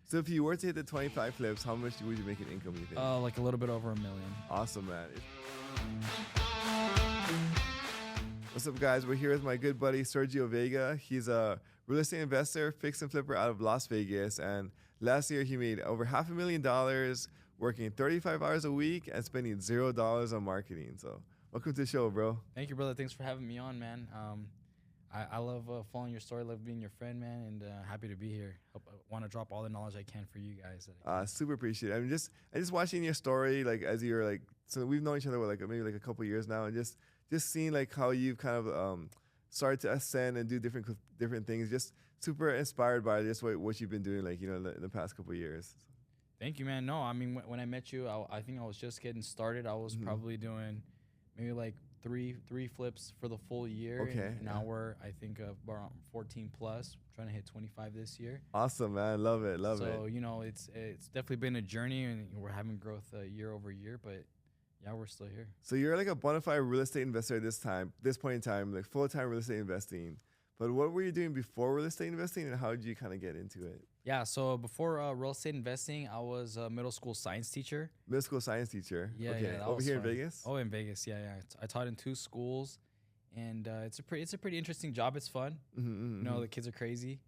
So if you were to hit the 25 flips, how much would you make in income, you think? Like a little bit over $1 million. Awesome, man. What's up, guys? We're here with my good buddy, Sergio Vega. He's a real estate investor, fix and flipper out of Las Vegas. And last year, he made over $500,000 working 35 hours a week and spending $0 on marketing. So welcome to the show, bro. Thank you, brother. Thanks for having me on, man. I love following your story, love being your friend, man, and happy to be here. I want to drop all the knowledge I can for you guys. Super appreciate it. I mean, just watching your story, like as you're like, so we've known each other for maybe a couple of years now, and just seeing like how you've kind of started to ascend and do different things. Just super inspired by just what you've been doing, like in the past couple of years. Thank you, man. No, I mean when I met you, I think I was just getting started. I was probably doing maybe like three flips for the full year. Okay. And now we're, I think, around 14 plus, trying to hit 25 this year. Awesome, man. Love it. So, it's definitely been a journey, and we're having growth year over year, but yeah, we're still here. So you're like a bona fide real estate investor at this point in time, like full-time real estate investing. But what were you doing before real estate investing, and how did you kind of get into it? Yeah, so before real estate investing, I was a middle school science teacher. Middle school science teacher. Yeah, okay. yeah, Over here fun. in Vegas? Oh, in Vegas, yeah. I taught in 2 schools, and it's a pretty interesting job. It's fun. The kids are crazy,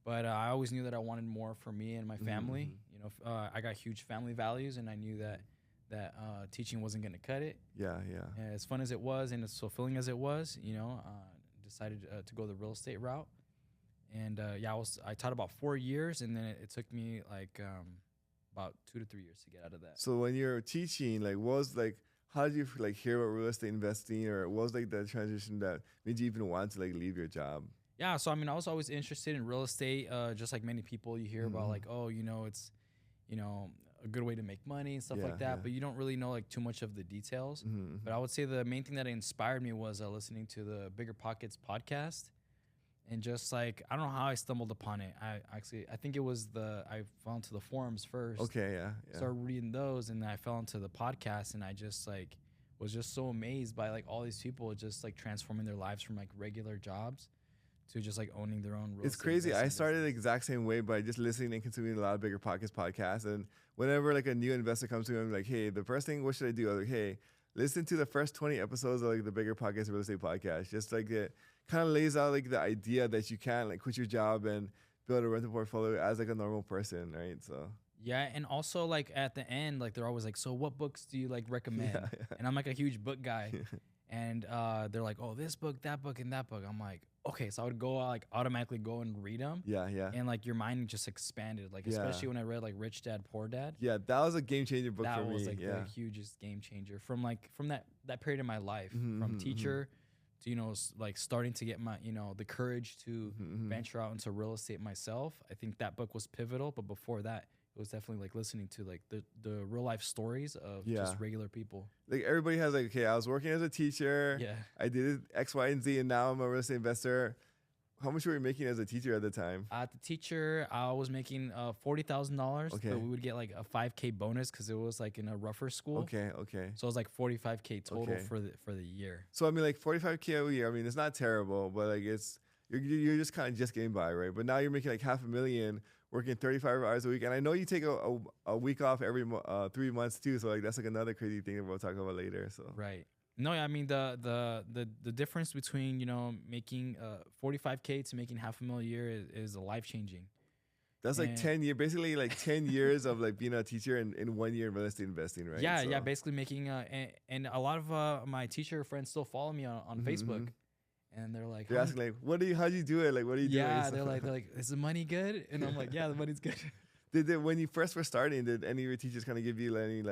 but I always knew that I wanted more for me and my family. I got huge family values, and I knew that teaching wasn't going to cut it. Yeah. As fun as it was and as fulfilling as it was, decided to go the real estate route. And I taught about 4 years, and then it took me like about 2 to 3 years to get out of that. So when you're teaching, how did you hear about real estate investing, or what was the transition that made you even want to leave your job? Yeah, so I mean, I was always interested in real estate, just like many people. You hear about it's a good way to make money and stuff like that, but you don't really know too much of the details. But I would say the main thing that inspired me was listening to the Bigger Pockets podcast. And just I don't know how I stumbled upon it. I think it was I fell into the forums first. Okay, yeah. Started reading those, and then I fell into the podcast, and I just was just so amazed by all these people just transforming their lives from regular jobs to just owning their own real estate. It's crazy. I started the exact same way by just listening and consuming a lot of Bigger Pockets podcasts. And whenever a new investor comes to me, I'm like, hey, the first thing, what should I do? I'm like, hey, listen to the first 20 episodes of the Bigger Pockets real estate podcast. Just it kind of lays out the idea that you can quit your job and build a rental portfolio as a normal person, right? So yeah, and also at the end, they're always so what books do you recommend? Yeah. And I'm a huge book guy, and they're like, oh, this book, that book, and that book. I'm like, okay, so I would go automatically go and read them. Yeah. And your mind just expanded, especially when I read Rich Dad Poor Dad. Yeah, that was a game changer book for me. That was the hugest game changer from that period in my life, from teacher to starting to get my the courage to venture out into real estate myself. I think that book was pivotal, but before that, it was definitely listening to the real life stories of just regular people. Everybody has okay, I was working as a teacher. Yeah, I did X, Y, and Z, and now I'm a real estate investor. How much were you making as a teacher at the time? At the teacher, I was making $40,000. Okay, but we would get a $5K bonus because it was in a rougher school. Okay. So it was $45K total for the year. So I mean, $45K a year. I mean, it's not terrible, but it's you're just kind of just getting by, right? But now you're making $500,000 working 35 hours a week, and I know you take a week off every 3 months too. So that's another crazy thing that we'll talk about later. So right. No, I mean the difference between making $45K to making $500,000 a year is life changing. That's 10 years, basically 10 years of being a teacher in 1 year in real estate investing, right? Yeah, yeah, basically making and a lot of my teacher friends still follow me on Facebook, and they're like, they're asking how do you do it? What are you doing? Yeah, they're like, is the money good? And I'm like, yeah, the money's good. When you first were starting, did any of your teachers kind of give you any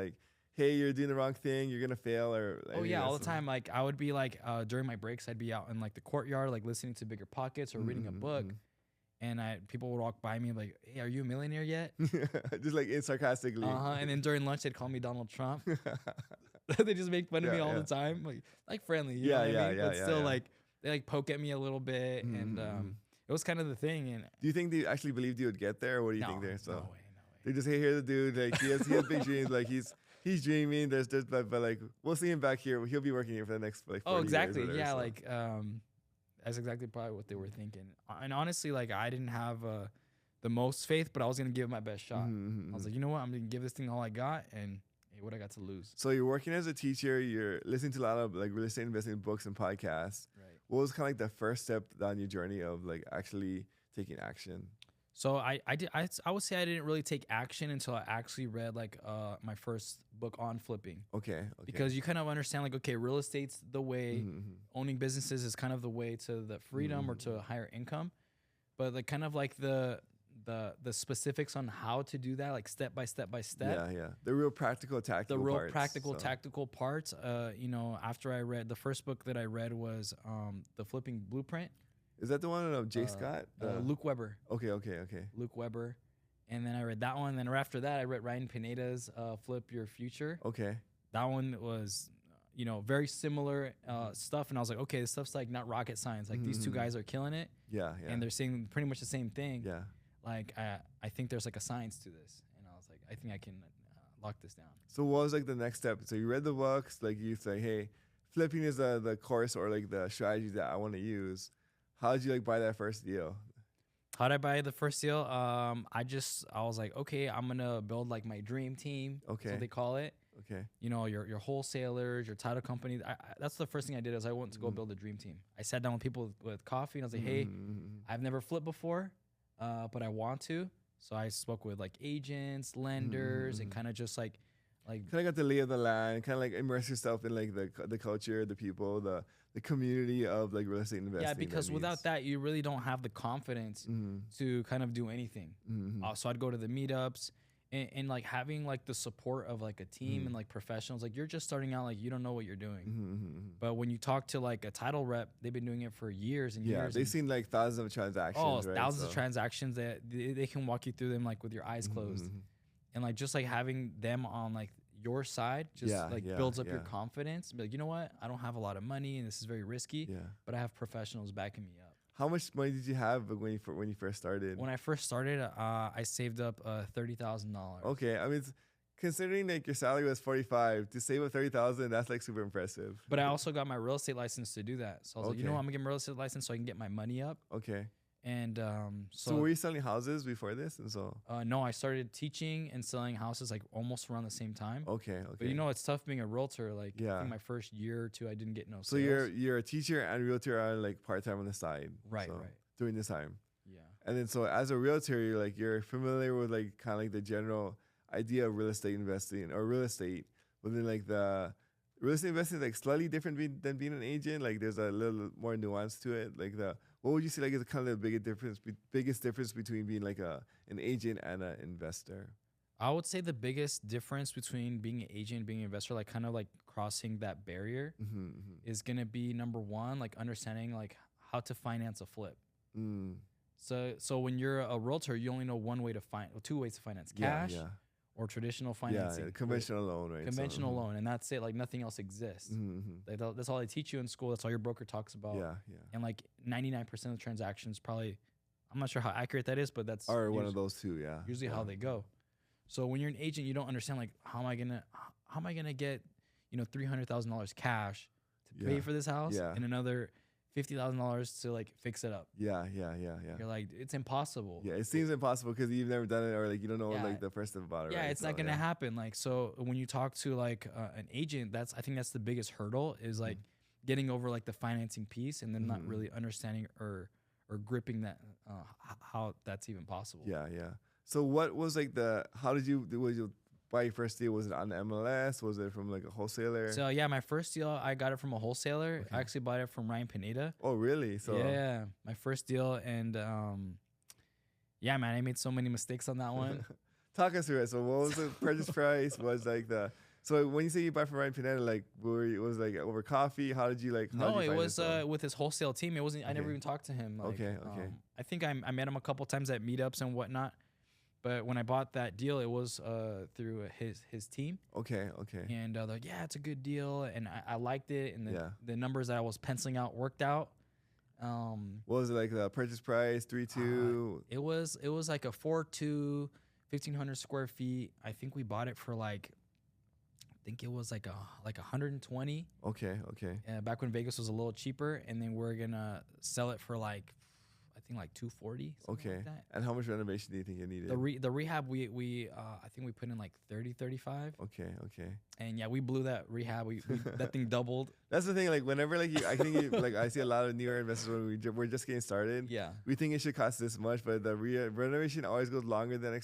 hey, you're doing the wrong thing, you're gonna fail, or oh yeah, all the time. I would be during my breaks, I'd be out in the courtyard, listening to Bigger Pockets or reading a book, and people would walk by me hey, are you a millionaire yet? Just sarcastically. And then during lunch, they'd call me Donald Trump. They just make fun of me all the time, friendly. You know what I mean? But still, they poke at me a little bit, and it was kind of the thing. And do you think they actually believed you would get there, or what do you think there? So no way. They just hey, here's the dude, he has big dreams, he's dreaming. But we'll see him back here. He'll be working here for the next 40 exactly. years. Yeah, that's exactly probably what they were thinking. And honestly, I didn't have the most faith, but I was gonna give it my best shot. Mm-hmm. I was like, you know what, I'm gonna give this thing all I got, and hey, what I got to lose. So you're working as a teacher. You're listening to a lot of like real estate investing books and podcasts. Right. What was kind of like the first step down your journey of like actually taking action? So I would say I didn't really take action until I actually read like my first book on flipping. Okay. Because you kind of understand like, okay, real estate's the way, Mm-hmm. owning businesses is kind of the way to the freedom or to a higher income, but like kind of like the specifics on how to do that, like step by step by step. Yeah. The real practical tactical parts, tactical parts. You know, after I read the first book that I read was the Flipping Blueprint. Is that the one of Jay Scott? Luke Weber. Okay. Luke Weber. And then I read that one. Then right after that, I read Ryan Pineda's Flip Your Future. Okay. That one was, you know, very similar stuff. And I was like, okay, this stuff's like not rocket science. Like these two guys are killing it. Yeah. And they're saying pretty much the same thing. Yeah. Like, I think there's like a science to this. And I was like, I think I can lock this down. So what was like the next step? So you read the books, like you say, hey, flipping is the course or like the strategy that I want to use. How did you like buy that first deal? How did I buy the first deal? I was like, okay, I'm gonna build like my dream team. Okay. That's what they call it. Okay. You know, your wholesalers, your title company. That's the first thing I did is I went to go build a dream team. I sat down with people with coffee and I was like, hey, I've never flipped before, but I want to. So I spoke with like agents, lenders, and kind of just like kind of got the lay of the land, kind of like immerse yourself in like the culture, the people, the community of like real estate investing. Yeah, because without that, you really don't have the confidence to kind of do anything. So I'd go to the meetups and like having like the support of like a team and like professionals. Like you're just starting out, like you don't know what you're doing. But when you talk to like a title rep, they've been doing it for years and years. Yeah, they've seen like thousands of transactions. Oh, right? thousands of transactions that they can walk you through them like with your eyes closed. And like just like having them on like your side just builds up your confidence. Be like, you know what? I don't have a lot of money and this is very risky, but I have professionals backing me up. How much money did you have when you first started? When I first started, I saved up $30,000. Okay, I mean, considering like your salary was 45, to save up 30,000, that's like super impressive. But I also got my real estate license to do that. So I was like, you know what? I'm gonna get my real estate license so I can get my money up. Okay. And so were you selling houses before this? And so no, I started teaching and selling houses like almost around the same time. Okay. But you know, it's tough being a realtor. Like I think my first year or two, I didn't get no sales. So you're a teacher and realtor are like part time on the side. Right. During this time. Yeah. And then so as a realtor, you're familiar with like kind of like the general idea of real estate investing or real estate, but then like the real estate investing is like slightly different than being an agent. Like there's a little more nuance to it. Like what would you say like is kind of the biggest difference between being like an agent and an investor? I would say the biggest difference between being an agent and being an investor, like kind of like crossing that barrier, is gonna be number one, like understanding like how to finance a flip. So when you're a realtor, you only know two ways to finance: cash or traditional financing. Yeah, conventional loan, right? Conventional loan, and that's it. Like nothing else exists. Like that's all they teach you in school. That's all your broker talks about. Yeah. And like 99% of the transactions, probably, I'm not sure how accurate that is, but that's one of those two. Yeah. Usually how they go. So when you're an agent, you don't understand like how am I gonna get $300,000 cash to pay for this house and another $50,000 to like fix it up. Yeah. You're like, it's impossible. Yeah, it seems impossible because you've never done it or like you don't know like the first step about it. Yeah, right? it's not gonna happen. Like so, when you talk to like an agent, I think that's the biggest hurdle is like getting over like the financing piece and then not really understanding or gripping that how that's even possible. Yeah. So what was like was you buy your first deal? Was it on the MLS? Was it from like a wholesaler? So yeah, my first deal, I got it from a wholesaler. I actually bought it from Ryan Pineda. Oh, really? So yeah, my first deal. And yeah, man, I made so many mistakes on that one. Talk us through it. So what was the purchase price? Was like so when you say you buy from Ryan Pineda, like was like over coffee? How did you like? No, it was with his whole team. It wasn't. I never even talked to him. Like, okay. I think I met him a couple times at meetups and whatnot. But when I bought that deal, it was through his team. Okay. And they're like, yeah, it's a good deal, and I liked it, and the numbers that I was penciling out worked out. What was it like the purchase price? 3.2. It was like a 4.2, 1,500 square feet. I think we bought it for like, I think it was like 120. Okay. Back when Vegas was a little cheaper, and then we're gonna sell it for like, I think like 240. Okay. Like that. And how much renovation do you think it needed? The rehab we I think we put in like 35. Okay. And yeah, we blew that rehab. We that thing doubled. That's the thing. Like whenever like I think like I see a lot of newer investors when we're just getting started. Yeah. We think it should cost this much, but the renovation always goes longer than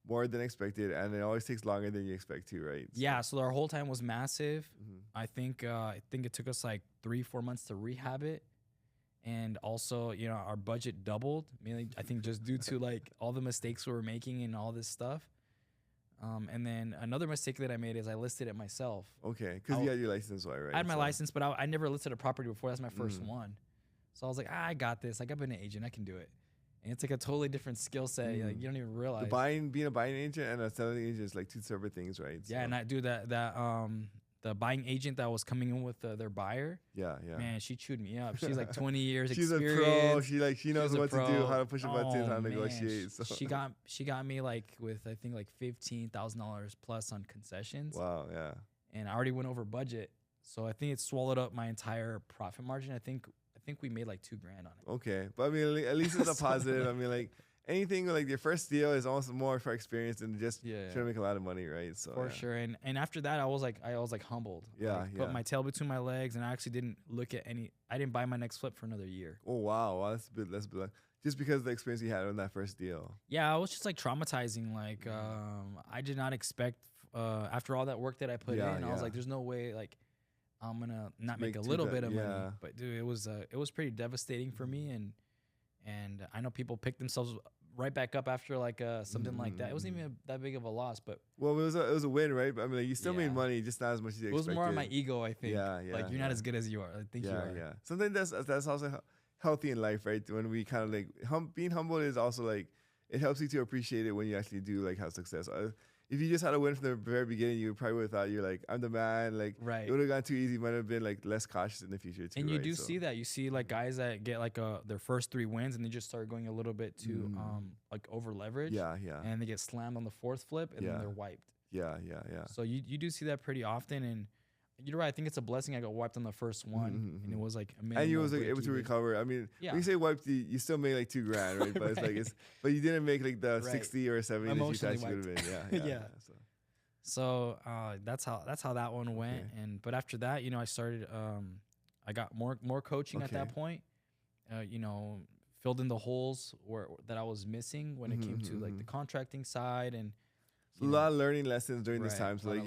more than expected, and it always takes longer than you expect to, right? Yeah. So our whole time was massive. I think it took us like 3-4 months to rehab it. And also, you know, our budget doubled, mainly I think just due to like all the mistakes we were making and all this stuff. And then another mistake that I made is I listed it myself. Okay, because you had your license, right? I had my license, but I never listed a property before. That's my first one. So I was like, I got this. Like I've been an agent, I can do it. And it's like a totally different skill set. Like you don't even realize. Being a buying agent and a selling agent is like two separate things, right? Yeah, and I do that the buying agent that was coming in with their buyer. Yeah. Man, she chewed me up. She's like 20 years She's experience. a pro. She knows what to do, how to push a button, how to negotiate. So. She got me like with I think like $15,000 plus on concessions. Wow, yeah. And I already went over budget, so I think it swallowed up my entire profit margin. I think we made like $2,000 on it. Okay, but I mean at least it's a positive. I mean like. Anything like your first deal is also more for experience than just trying to make a lot of money, right? So for sure. And after that, I was like humbled. Put my tail between my legs, and I actually didn't look at any. I didn't buy my next flip for another year. Oh wow, that's good. Just because of the experience you had on that first deal. Yeah, it was just like traumatizing. Like I did not expect after all that work that I put in. I was like, there's no way like I'm gonna not make a little bit of money. But dude, it was pretty devastating for me, and I know people pick themselves right back up after like something like that. It wasn't even that big of a loss, but it was a win, right? But I mean, like, you still made money, just not as much as you expected. It was more on my ego, I think. Like you're not as good as you are. I think you are. Yeah. Something that's also healthy in life, right? When we kind of like being humble is also like it helps you to appreciate it when you actually do like have success. If you just had a win from the very beginning, you probably would have thought you're like, I'm the man. Like, it would have gone too easy. Might have been like less cautious in the future too. And you do see that. You see like guys that get like their first 3 wins and they just start going a little bit too like over leverage. Yeah. And they get slammed on the 4th flip and then they're wiped. Yeah. So you do see that pretty often, and you're right. I think it's a blessing I got wiped on the first one, and it was like amazing. And you was like able to recover. I mean, when you say wiped, you still made like $2,000, right? But it's like but you didn't make like the 60 or 70 that you thought you would have been. Yeah. So that's how that one went. And but after that, you know, I started. I got more coaching at that point. You know, filled in the holes that I was missing when it came to like the contracting side, and a lot of learning lessons during this time. So like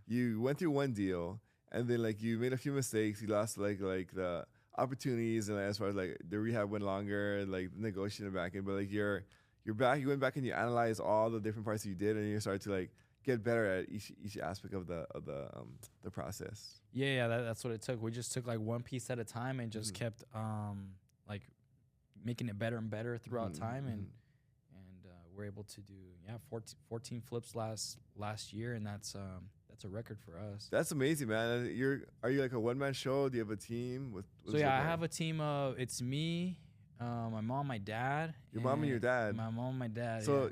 you went through one deal, and then like you made a few mistakes. You lost like the opportunities, and as far as like the rehab went longer, and like negotiating back in. But like you're back. You went back and you analyzed all the different parts you did, and you started to like get better at each aspect of the process. Yeah, that's what it took. We just took like one piece at a time and just kept like making it better and better throughout time, and we're able to do 14 flips last year, and that's a record for us. That's amazing, man. Are you like a one-man show? Do you have a team? I have a team of it's me, my mom, my dad. Your mom and your dad. My mom and my dad. So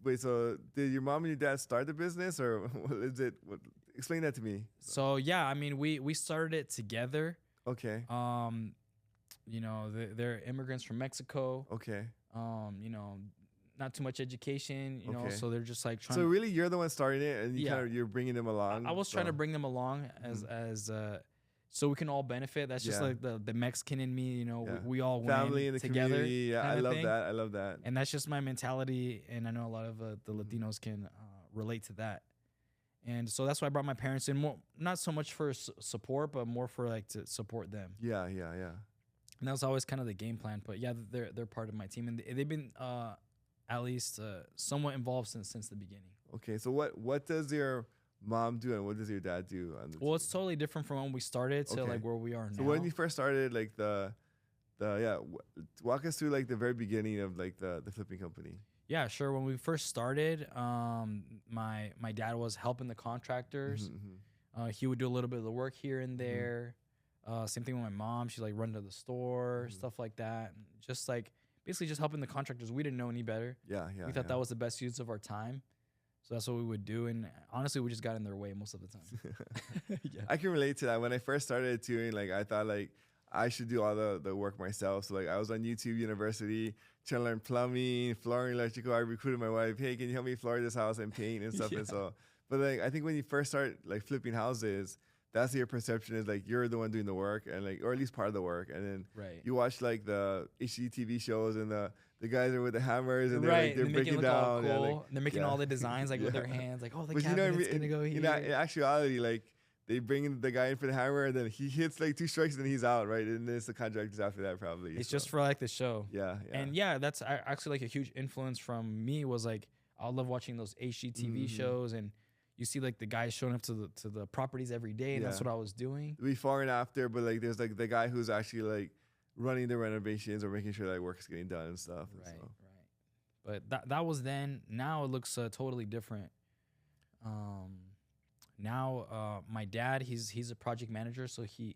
wait, so did your mom and your dad start the business, or what is it? Explain that to me. So yeah, I mean we started it together. Okay. You know, they're immigrants from Mexico. Okay. You know, not too much education, you know, so they're just like trying. So really, you're the one starting it, and you're bringing them along. I was trying to bring them along as so we can all benefit. That's just like the Mexican in me, you know. We all win family in the together. Community. Yeah, I love that. And that's just my mentality, and I know a lot of the Latinos can relate to that. And so that's why I brought my parents in, more not so much for support, but more for like to support them. Yeah. And that was always kind of the game plan. But yeah, they're part of my team, and they've been at least somewhat involved since the beginning. Okay, so what does your mom do and what does your dad do on the team? It's totally different from when we started to like where we are now. So when you first started, like walk us through like the very beginning of like the flipping company. Yeah, sure. When we first started, my dad was helping the contractors. He would do a little bit of the work here and there. Same thing with my mom. She'd like run to the store, stuff like that. And just like basically just helping the contractors. We didn't know any better. We thought that was the best use of our time. So that's what we would do. And honestly, we just got in their way most of the time. I can relate to that. When I first started touring, like I thought like I should do all the work myself. So like I was on YouTube University trying to learn plumbing, flooring, electrical. I recruited my wife. Hey, can you help me floor this house and paint and stuff? And so, but like I think when you first start like flipping houses, that's your perception is like you're the one doing the work and like or at least part of the work. And then you watch like the HGTV shows and the guys are with the hammers and they're like they're breaking down. Cool. Yeah, like, they're making all the designs like with their hands, like oh the cabinet's gonna go here. In actuality, like they bring in the guy in for the hammer and then he hits like 2 strikes and then he's out, right? And then it's the contractors after that probably. It's just for like the show. Yeah. And that's actually like a huge influence from me was like I love watching those HGTV shows and you see like the guys showing up to the properties every day and that's what I was doing. Before and after, but like there's like the guy who's actually like running the renovations or making sure that work's getting done and stuff. Right. But that was then. Now it looks totally different. Now my dad, he's a project manager, so he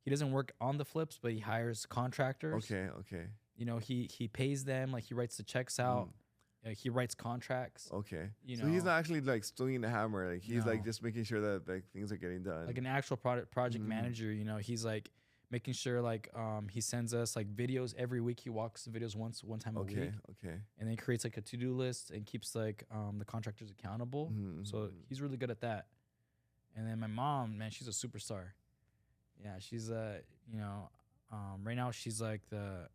doesn't work on the flips, but he hires contractors. Okay. You know, he pays them, like he writes the checks out. He writes contracts. Okay. You so know, he's not actually like swinging the hammer. Like he's like just making sure that like things are getting done. Like an actual project manager. You know, he's like making sure like he sends us like videos every week. He walks the videos one time a week. Okay. And then creates like a to-do list and keeps like the contractors accountable. So he's really good at that. And then my mom, man, she's a superstar. Yeah, she's right now she's like the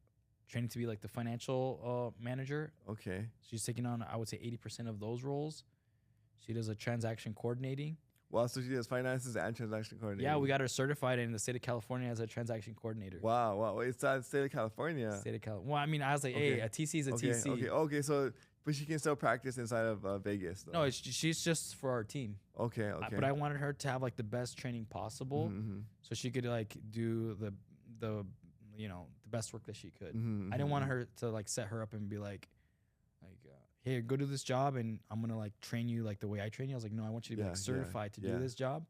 training to be like the financial manager. Okay. She's taking on I would say 80% of those roles. She does a transaction coordinating. Wow, so she does finances and transaction coordinating. Yeah, we got her certified in the state of California as a transaction coordinator. Wow. It's that state of California. State of California. Well, I mean, I was like, hey, a TC is a TC. Okay. So, but she can still practice inside of Vegas, though. No, she's just for our team. Okay. But I wanted her to have like the best training possible, so she could like do the best work that she could. I didn't want her to like set her up and be like hey, go do this job and I'm gonna like train you like the way I train you. I was like, no, I want you to be like certified to do this job.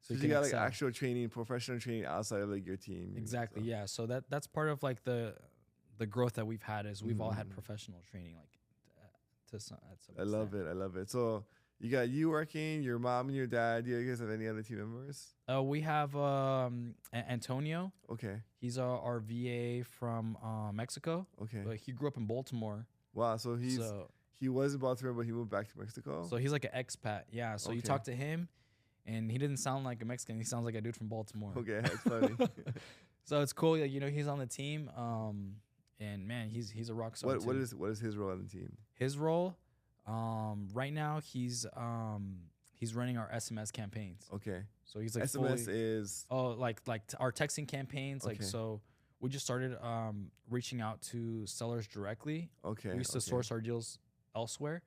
So you got like actual training, professional training outside of like your team. Exactly. Yeah. So that's part of like the growth that we've had is we've all had professional training like at some I love it. So you got you working, your mom and your dad. Do you guys have any other team members? We have Antonio. Okay. He's our VA from Mexico. Okay. But he grew up in Baltimore. Wow. So he was in Baltimore, but he moved back to Mexico. So he's like an expat. Yeah. So you talk to him, and he didn't sound like a Mexican. He sounds like a dude from Baltimore. Okay, that's funny. So it's cool. You know, he's on the team. And man, he's a rock star. What is his role on the team? His role, right now he's running our SMS campaigns. Okay. So he's like SMS is like our texting campaigns. Like so. We just started reaching out to sellers directly. Okay. We used to source our deals elsewhere,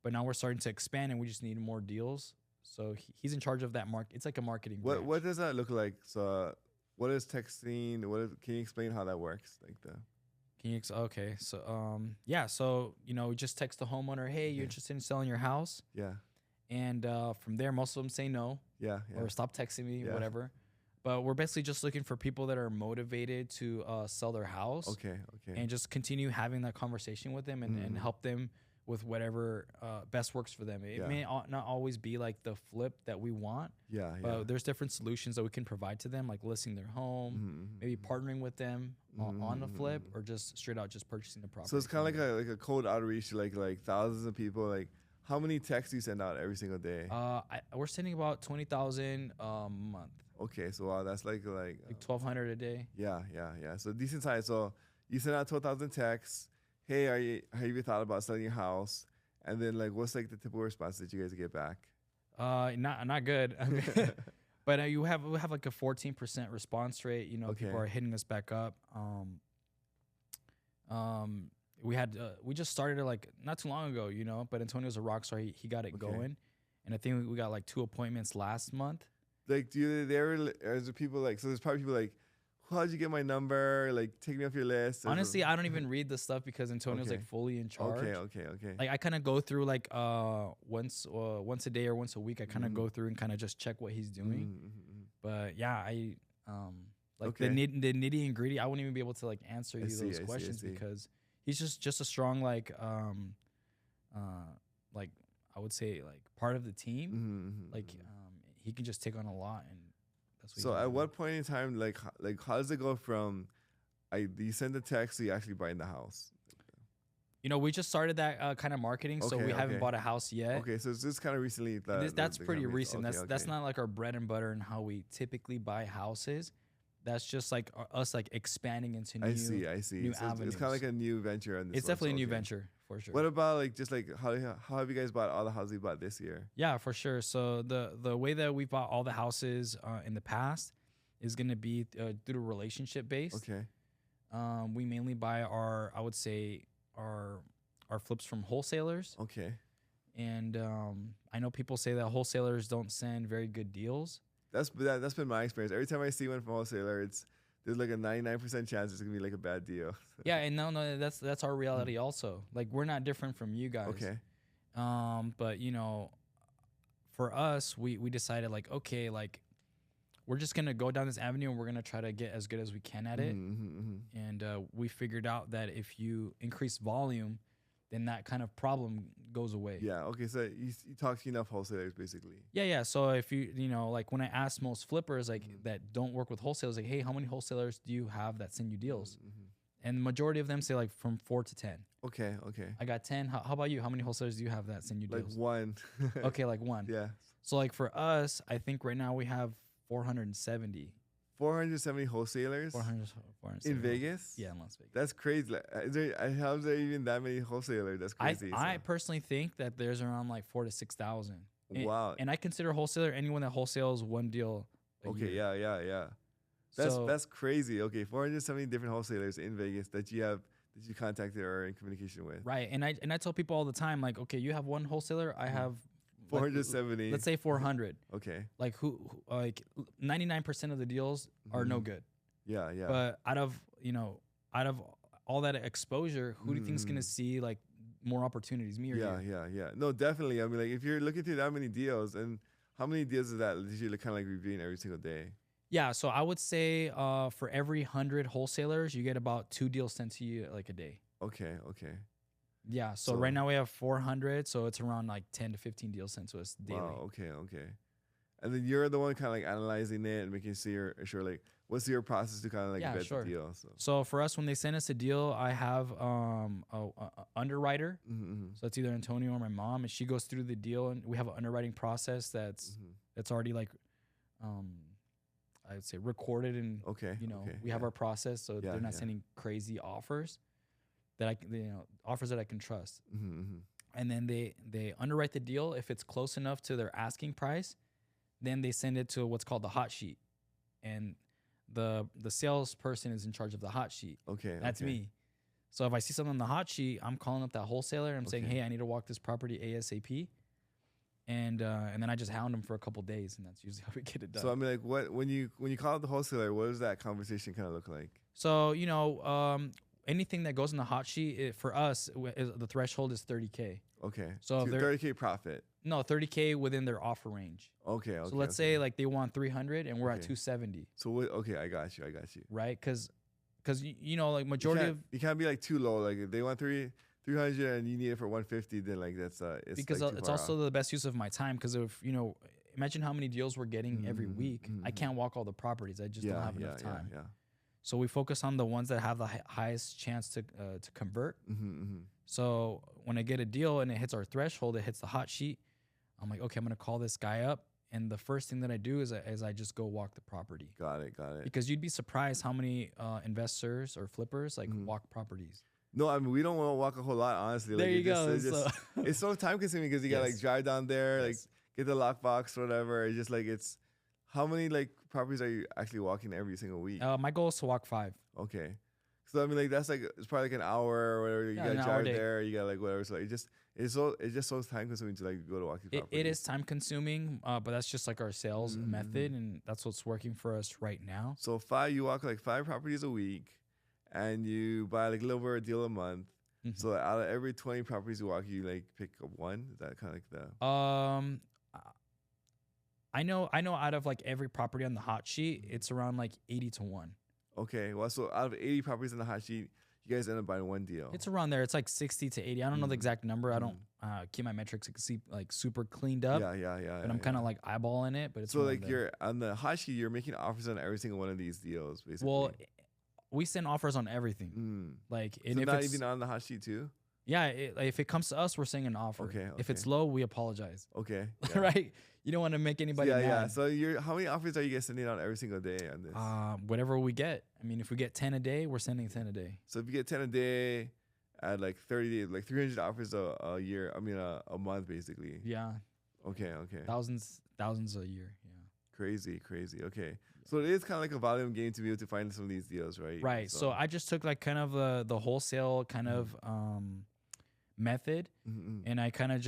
but now we're starting to expand and we just need more deals. So he's in charge of that market. It's like a marketing. What does that look like? So what is texting? Can you explain how that works? Okay. So so we just text the homeowner, hey, you're interested in selling your house? Yeah. And from there, most of them say no. Yeah. Or stop texting me, whatever. But we're basically just looking for people that are motivated to sell their house. Okay. And just continue having that conversation with them and help them with whatever best works for them. It may not always be like the flip that we want. But there's different solutions that we can provide to them, like listing their home, maybe partnering with them on the flip, or just straight out just purchasing the property. So it's kind of like a cold outreach to like thousands of people. Like how many texts do you send out every single day? We're sending about 20,000 a month. Okay, so wow, that's like 1,200 a day. Yeah. So decent size. So you send out 12,000 texts. Hey, have you thought about selling your house? And then like, what's like the typical response that you guys get back? Not good. But we have like a 14% response rate. You know, people are hitting us back up. We just started it like not too long ago. You know, but Antonio's a rock star. He got it going, and I think we got like 2 appointments last month. Like, is there people like, so there's probably people like, how'd you get my number? Like, take me off your list. Honestly, I don't even read the stuff because Antonio's like fully in charge. Okay. Like, I kind of go through like once a day or once a week. I kind of go through and kind of just check what he's doing. But yeah, I the nitty and gritty. I wouldn't even be able to like answer you those questions because he's just a strong like I would say like part of the team. Like he can just take on a lot, and That's what So you at do. what point in time, like how does it go from you send the text to you actually buying the house? You know, we just started that kind of marketing, so Okay, we haven't okay. bought a house yet. Okay, so it's just kind of recently That's the pretty company's- recent. okay, That's okay. not like our bread and butter and how we typically buy houses. That's just like us like expanding into I see. new So avenues. it's kind of like a new venture on this. It's one, definitely so a new okay. venture for sure. What about like just like how have you guys bought all the houses you bought this year? Yeah, for sure. So the way that we bought all the houses in the past is going to be through relationship based. Okay. We mainly buy I would say our flips from wholesalers. Okay. And I know people say that wholesalers don't send very good deals. That's been my experience. Every time I see one from a wholesaler, there's like a 99% chance it's gonna be like a bad deal. Yeah, and no, that's our reality also. Like we're not different from you guys. Okay. But you know, for us, we decided like, okay, like we're just gonna go down this avenue and we're gonna try to get as good as we can at it. And we figured out that if you increase volume, then that kind of problem goes away. Yeah. Okay. So you talk to enough wholesalers basically. Yeah. So if you know, like when I ask most flippers like that don't work with wholesalers, like, hey, how many wholesalers do you have that send you deals? And the majority of them say like from 4 to 10. Okay. Okay. I got 10. How about you? How many wholesalers do you have that send you Like deals? one. Okay, like one. Yeah. So like for us, I think right now we have 470. 470 wholesalers 470. in Vegas. Yeah, in Las Vegas. That's crazy. Like, how is there even that many wholesalers? That's crazy. I personally think that there's around like 4,000 to 6,000. Wow. And I consider wholesaler anyone that wholesales one deal a Okay. year. Yeah. So- That's crazy. Okay, 470 different wholesalers in Vegas that you contacted or are in communication with. Right. And I tell people all the time, like, okay, you have one wholesaler, I have like, 470. let's say 400. Okay. Like like 99% of the deals are no good. Yeah. But out of all that exposure, who do you think is gonna see like more opportunities? Me or you? Yeah. No, definitely. I mean, like if you're looking through that many deals, and how many deals is that you're kind of like reviewing every single day? Yeah, so I would say for every 100 wholesalers, you get about 2 deals sent to you like a day. Okay. Yeah, so right now we have 400, so it's around like 10 to 15 deals sent to us daily. Wow. Okay. And then you're the one kind of like analyzing it and making sure like what's your process to kind of like vet the deal. So for us, when they send us a deal, I have a underwriter. So it's either Antonio or my mom, and she goes through the deal, and we have an underwriting process that's already like I would say recorded, and we have our process, so they're not sending crazy offers that offers that I can trust. And then they underwrite the deal. If it's close enough to their asking price, then they send it to what's called the hot sheet, and the salesperson is in charge of the hot sheet. Okay, that's me. So if I see something on the hot sheet, I'm calling up that wholesaler. I'm saying, hey, I need to walk this property ASAP. And then I just hound them for a couple days, and that's usually how we get it done. So I mean, like, when you call up the wholesaler, what does that conversation kind of look like? So anything that goes in the hot sheet for us, the threshold is $30K. Okay. So if $30K profit. No, $30K within their offer range. Okay. So let's say like they want 300 and we're at 270. So I got you. Right, because like majority you can't be like too low. Like if they want 300 and you need it for 150, then like that's it's because like it's also the best use of my time. Because if imagine how many deals we're getting every week. I can't walk all the properties. I just don't have enough time. Yeah. So we focus on the ones that have the highest chance to convert. So when I get a deal and it hits our threshold, it hits the hot sheet. I'm like, okay, I'm gonna call this guy up, and the first thing that I do is I just go walk the property. Got it. Because you'd be surprised how many investors or flippers like walk properties. No, I mean we don't want to walk a whole lot, honestly. There you go. It's so time consuming because you gotta like drive down there, like get the lockbox or whatever. It's just like how many like properties are you actually walking every single week? My goal is to walk 5. Okay. So I mean like that's like it's probably like an hour or whatever. You gotta drive there, you gotta like whatever. So it's just so time consuming to like go to walk these properties. It is time consuming, but that's just like our sales method, and that's what's working for us right now. So you walk like 5 properties a week, and you buy like a little over a deal a month. So out of every 20 properties you walk, you like pick up one. Is that kind of like the? I know out of like every property on the hot sheet, it's around like 80 to 1. Okay, well, so out of 80 properties on the hot sheet, you guys end up buying one deal. It's around there. It's like 60 to 80. I don't know the exact number. I don't keep my metrics like super cleaned up. Yeah. But I'm kind of like eyeballing it. But it's so like you're on the hot sheet. You're making offers on every single one of these deals, basically. Well, we send offers on everything. Like, and so if not it's even on the hot sheet too. Yeah, if it comes to us, we're sending an offer. Okay. If it's low, we apologize. Okay. Yeah. Right? You don't want to make anybody mad. Yeah. So how many offers are you guys sending out every single day on this? Whatever we get. I mean, if we get 10 a day, we're sending 10 a day. So if you get 10 a day at like 30 days, like 300 offers a year, I mean a month basically. Yeah. Okay. Thousands a year. Yeah. Crazy. Okay. So it is kind of like a volume game to be able to find some of these deals, right? Right. So I just took like kind of the wholesale kind of method, and I kind of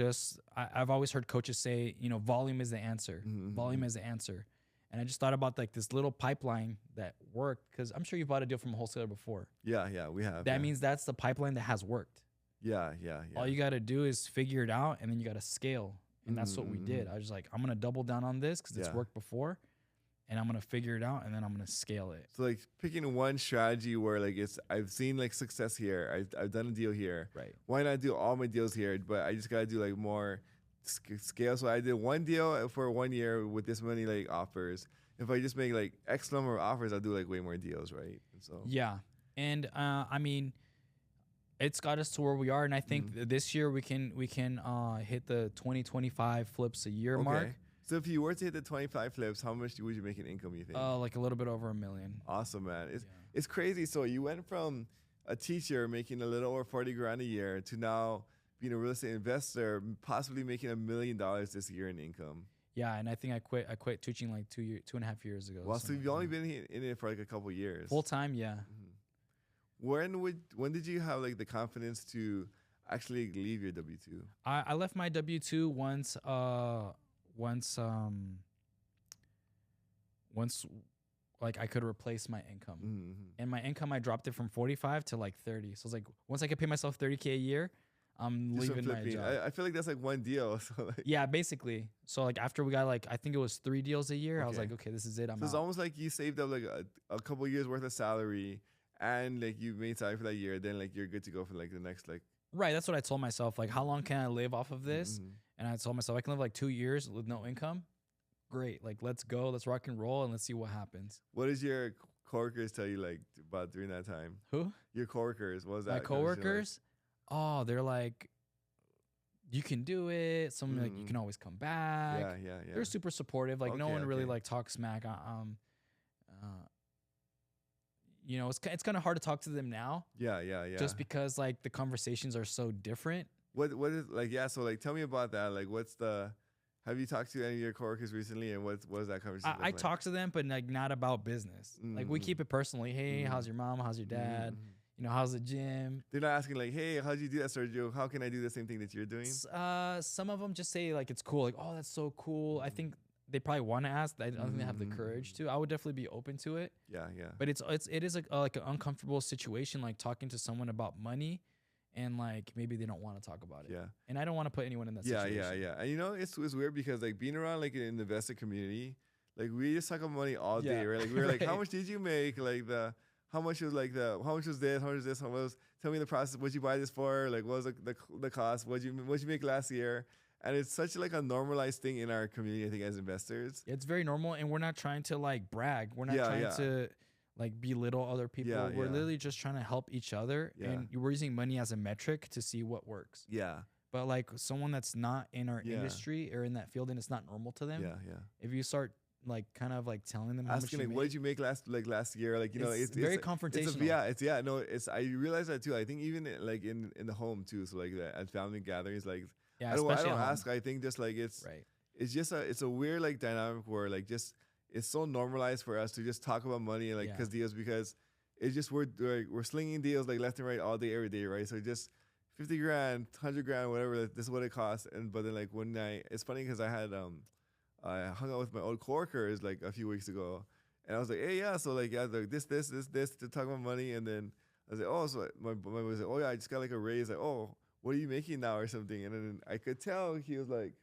I've always heard coaches say, volume is the answer. Volume is the answer. And I just thought about like this little pipeline that worked, because I'm sure you bought a deal from a wholesaler before. Yeah, we have. That means that's the pipeline that has worked. Yeah. All you got to do is figure it out, and then you got to scale. And that's what we did. I was like, I'm going to double down on this because it's worked before, and I'm going to figure it out, and then I'm going to scale it. So like picking one strategy where like I've seen like success here. I've done a deal here. Right. Why not do all my deals here? But I just got to do like more scale. So I did one deal for 1 year with this many like offers. If I just make like X number of offers, I'll do like way more deals, right? And so yeah. And I mean, it's got us to where we are, and I think this year we can hit the 20-25 flips a year mark. So if you were to hit the 25 flips, how much would you make in income, you think? Like a little bit over $1 million. Awesome, man. It's crazy. So you went from a teacher making a little over 40 grand a year to now being a real estate investor, possibly making $1 million this year in income. Yeah, and I think I quit teaching like 2.5 years ago. Well, so you've only been in it for like a couple years. Full time, yeah. When did you have like the confidence to actually leave your W-2? I left my W-2 once like I could replace my income. And my income, I dropped it from 45 to like 30. So it's like once I could pay myself $30K a year, I'm leaving my job. I feel like that's like one deal. So like yeah, basically. So like after we got like, I think it was 3 deals a year, I was like, okay, this is it. I'm out. It's almost like you saved up like a couple years worth of salary, and like you made salary for that year. Then like you're good to go for like the next like. Right. That's what I told myself. Like, how long can I live off of this? And I told myself I can live like 2 years with no income. Great. Like, let's go. Let's rock and roll, and let's see what happens. What does your coworkers tell you like about during that time? Who? Your coworkers. What was that? My coworkers? Like? Oh, they're like, you can do it. Some like, you can always come back. Yeah. They're super supportive. Like, no one really like talks smack. It's kind of hard to talk to them now. Yeah. Just because like the conversations are so different. What is like? Yeah. So like, tell me about that. Like, have you talked to any of your coworkers recently, and what was that conversation? I talk to them, but like not about business. Like we keep it personally. Hey, how's your mom? How's your dad? How's the gym? They're not asking like, hey, how'd you do that, Sergio? How can I do the same thing that you're doing? Some of them just say like it's cool. Like, oh, that's so cool. I think they probably want to ask. I don't think they have the courage to. I would definitely be open to it. Yeah. But it is like an uncomfortable situation, like talking to someone about money, and like maybe they don't want to talk about it. Yeah. And I don't want to put anyone in that situation. Yeah. And it's weird because like being around like in the investor community, like we just talk about money all day, right? Like we're like, how much did you make? Like how much was this? How much was this? How was? Tell me the process. What'd you buy this for? Like, what was the cost? What'd you make last year? And it's such like a normalized thing in our community, I think, as investors. It's very normal, and we're not trying to like brag. We're not trying to like belittle other people. We're literally just trying to help each other, and we're using money as a metric to see what works. Yeah. But like someone that's not in our industry or in that field, and it's not normal to them. Yeah. If you start like kind of like telling them asking like what did you make last year, like it's very confrontational. I realize that too. I think even like in the home too, so like at family gatherings, like I don't ask. I think just like it's a weird like dynamic where like just it's so normalized for us to just talk about money and like because it's just we're slinging deals like left and right all day every day, right? So just 50 grand, 100 grand, whatever. This is what it costs. But then like one night, it's funny because I hung out with my old coworkers like a few weeks ago, and I was like, hey, so like like this to talk about money, and then I was like, oh, so my boy was like, oh yeah, I just got like a raise, like, oh, what are you making now or something, and then I could tell he was like,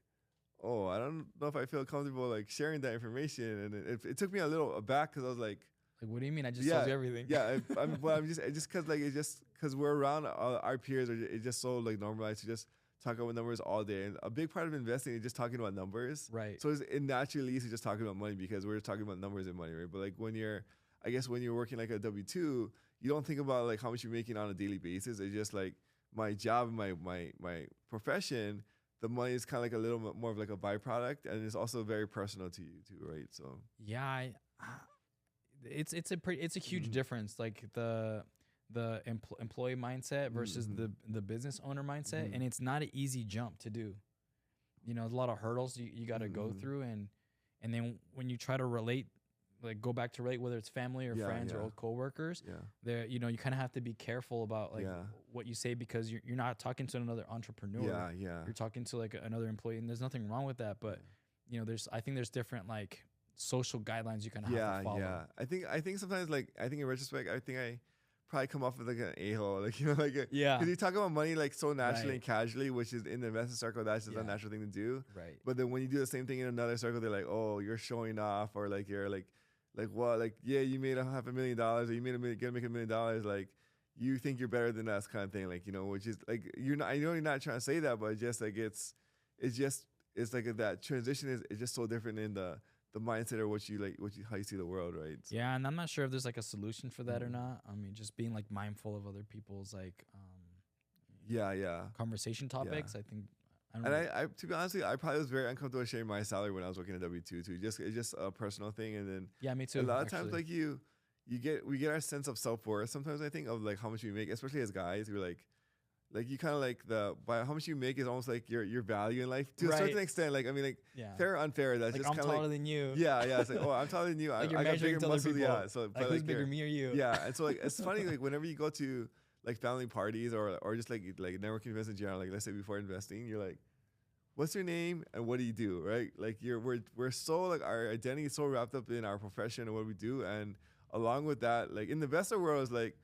oh, I don't know if I feel comfortable like sharing that information, and it took me a little aback because I was like, what do you mean? I just told you everything. I'm just because like it's just because we're around our peers, it's just so like normalized to just talk about numbers all day. And a big part of investing is just talking about numbers. Right. So it naturally leads to just talking about money because we're talking about numbers and money, right? But like when you're, I guess when you're working like a W-2, you don't think about like how much you're making on a daily basis. It's just like my job, my profession. The money is kind of like a little bit more of like a byproduct, and it's also very personal to you too, right? So yeah, it's a huge difference, like the employee mindset versus the business owner mindset, and it's not an easy jump to do. You know, there's a lot of hurdles you got to go through, and then when you try to relate, like go back to relate, whether it's family or friends or old coworkers, there, you know, you kind of have to be careful about like what you say, because you're not talking to another entrepreneur. You're talking to like another employee, and there's nothing wrong with that. But you know, I think there's different like social guidelines you kind of have to follow. I think sometimes like I think in retrospect, I think I probably come off as like an a-hole, like, you know, like because you talk about money like so naturally and casually, which is in the investment circle, that's just a natural thing to do. Right. But then when you do the same thing in another circle, they're like, oh, you're showing off, or like you're like what, like you made $500,000, or you gonna make $1 million, like you think you're better than us, kind of thing, like, you know, which is like you're not. I know you're not trying to say that, but it's just like it's like that transition is just so different in the mindset or how you see the world, right? So. Yeah, and I'm not sure if there's like a solution for that or not. I mean, just being like mindful of other people's like conversation topics. I think. I to be honest with you, I probably was very uncomfortable sharing my salary when I was working at W-2 too. It's just a personal thing, and then me too. A lot of times, like we get our sense of self-worth. Sometimes I think of like how much we make, especially as guys. We're like you kind of like by how much you make is almost like your value in life to a certain extent. Like I mean, like fair or unfair, that's like just I'm kind of taller than you. Yeah, it's like, oh, I'm taller than you. Like I got bigger muscles. People. Yeah, so like, but who's like bigger, me or you? Yeah, and so like it's funny, like whenever you go to like family parties or just like networking events in general, like let's say before investing, you're like, what's your name and what do you do, right? Like we're so like our identity is so wrapped up in our profession and what we do, and along with that, like in the investor world, is like,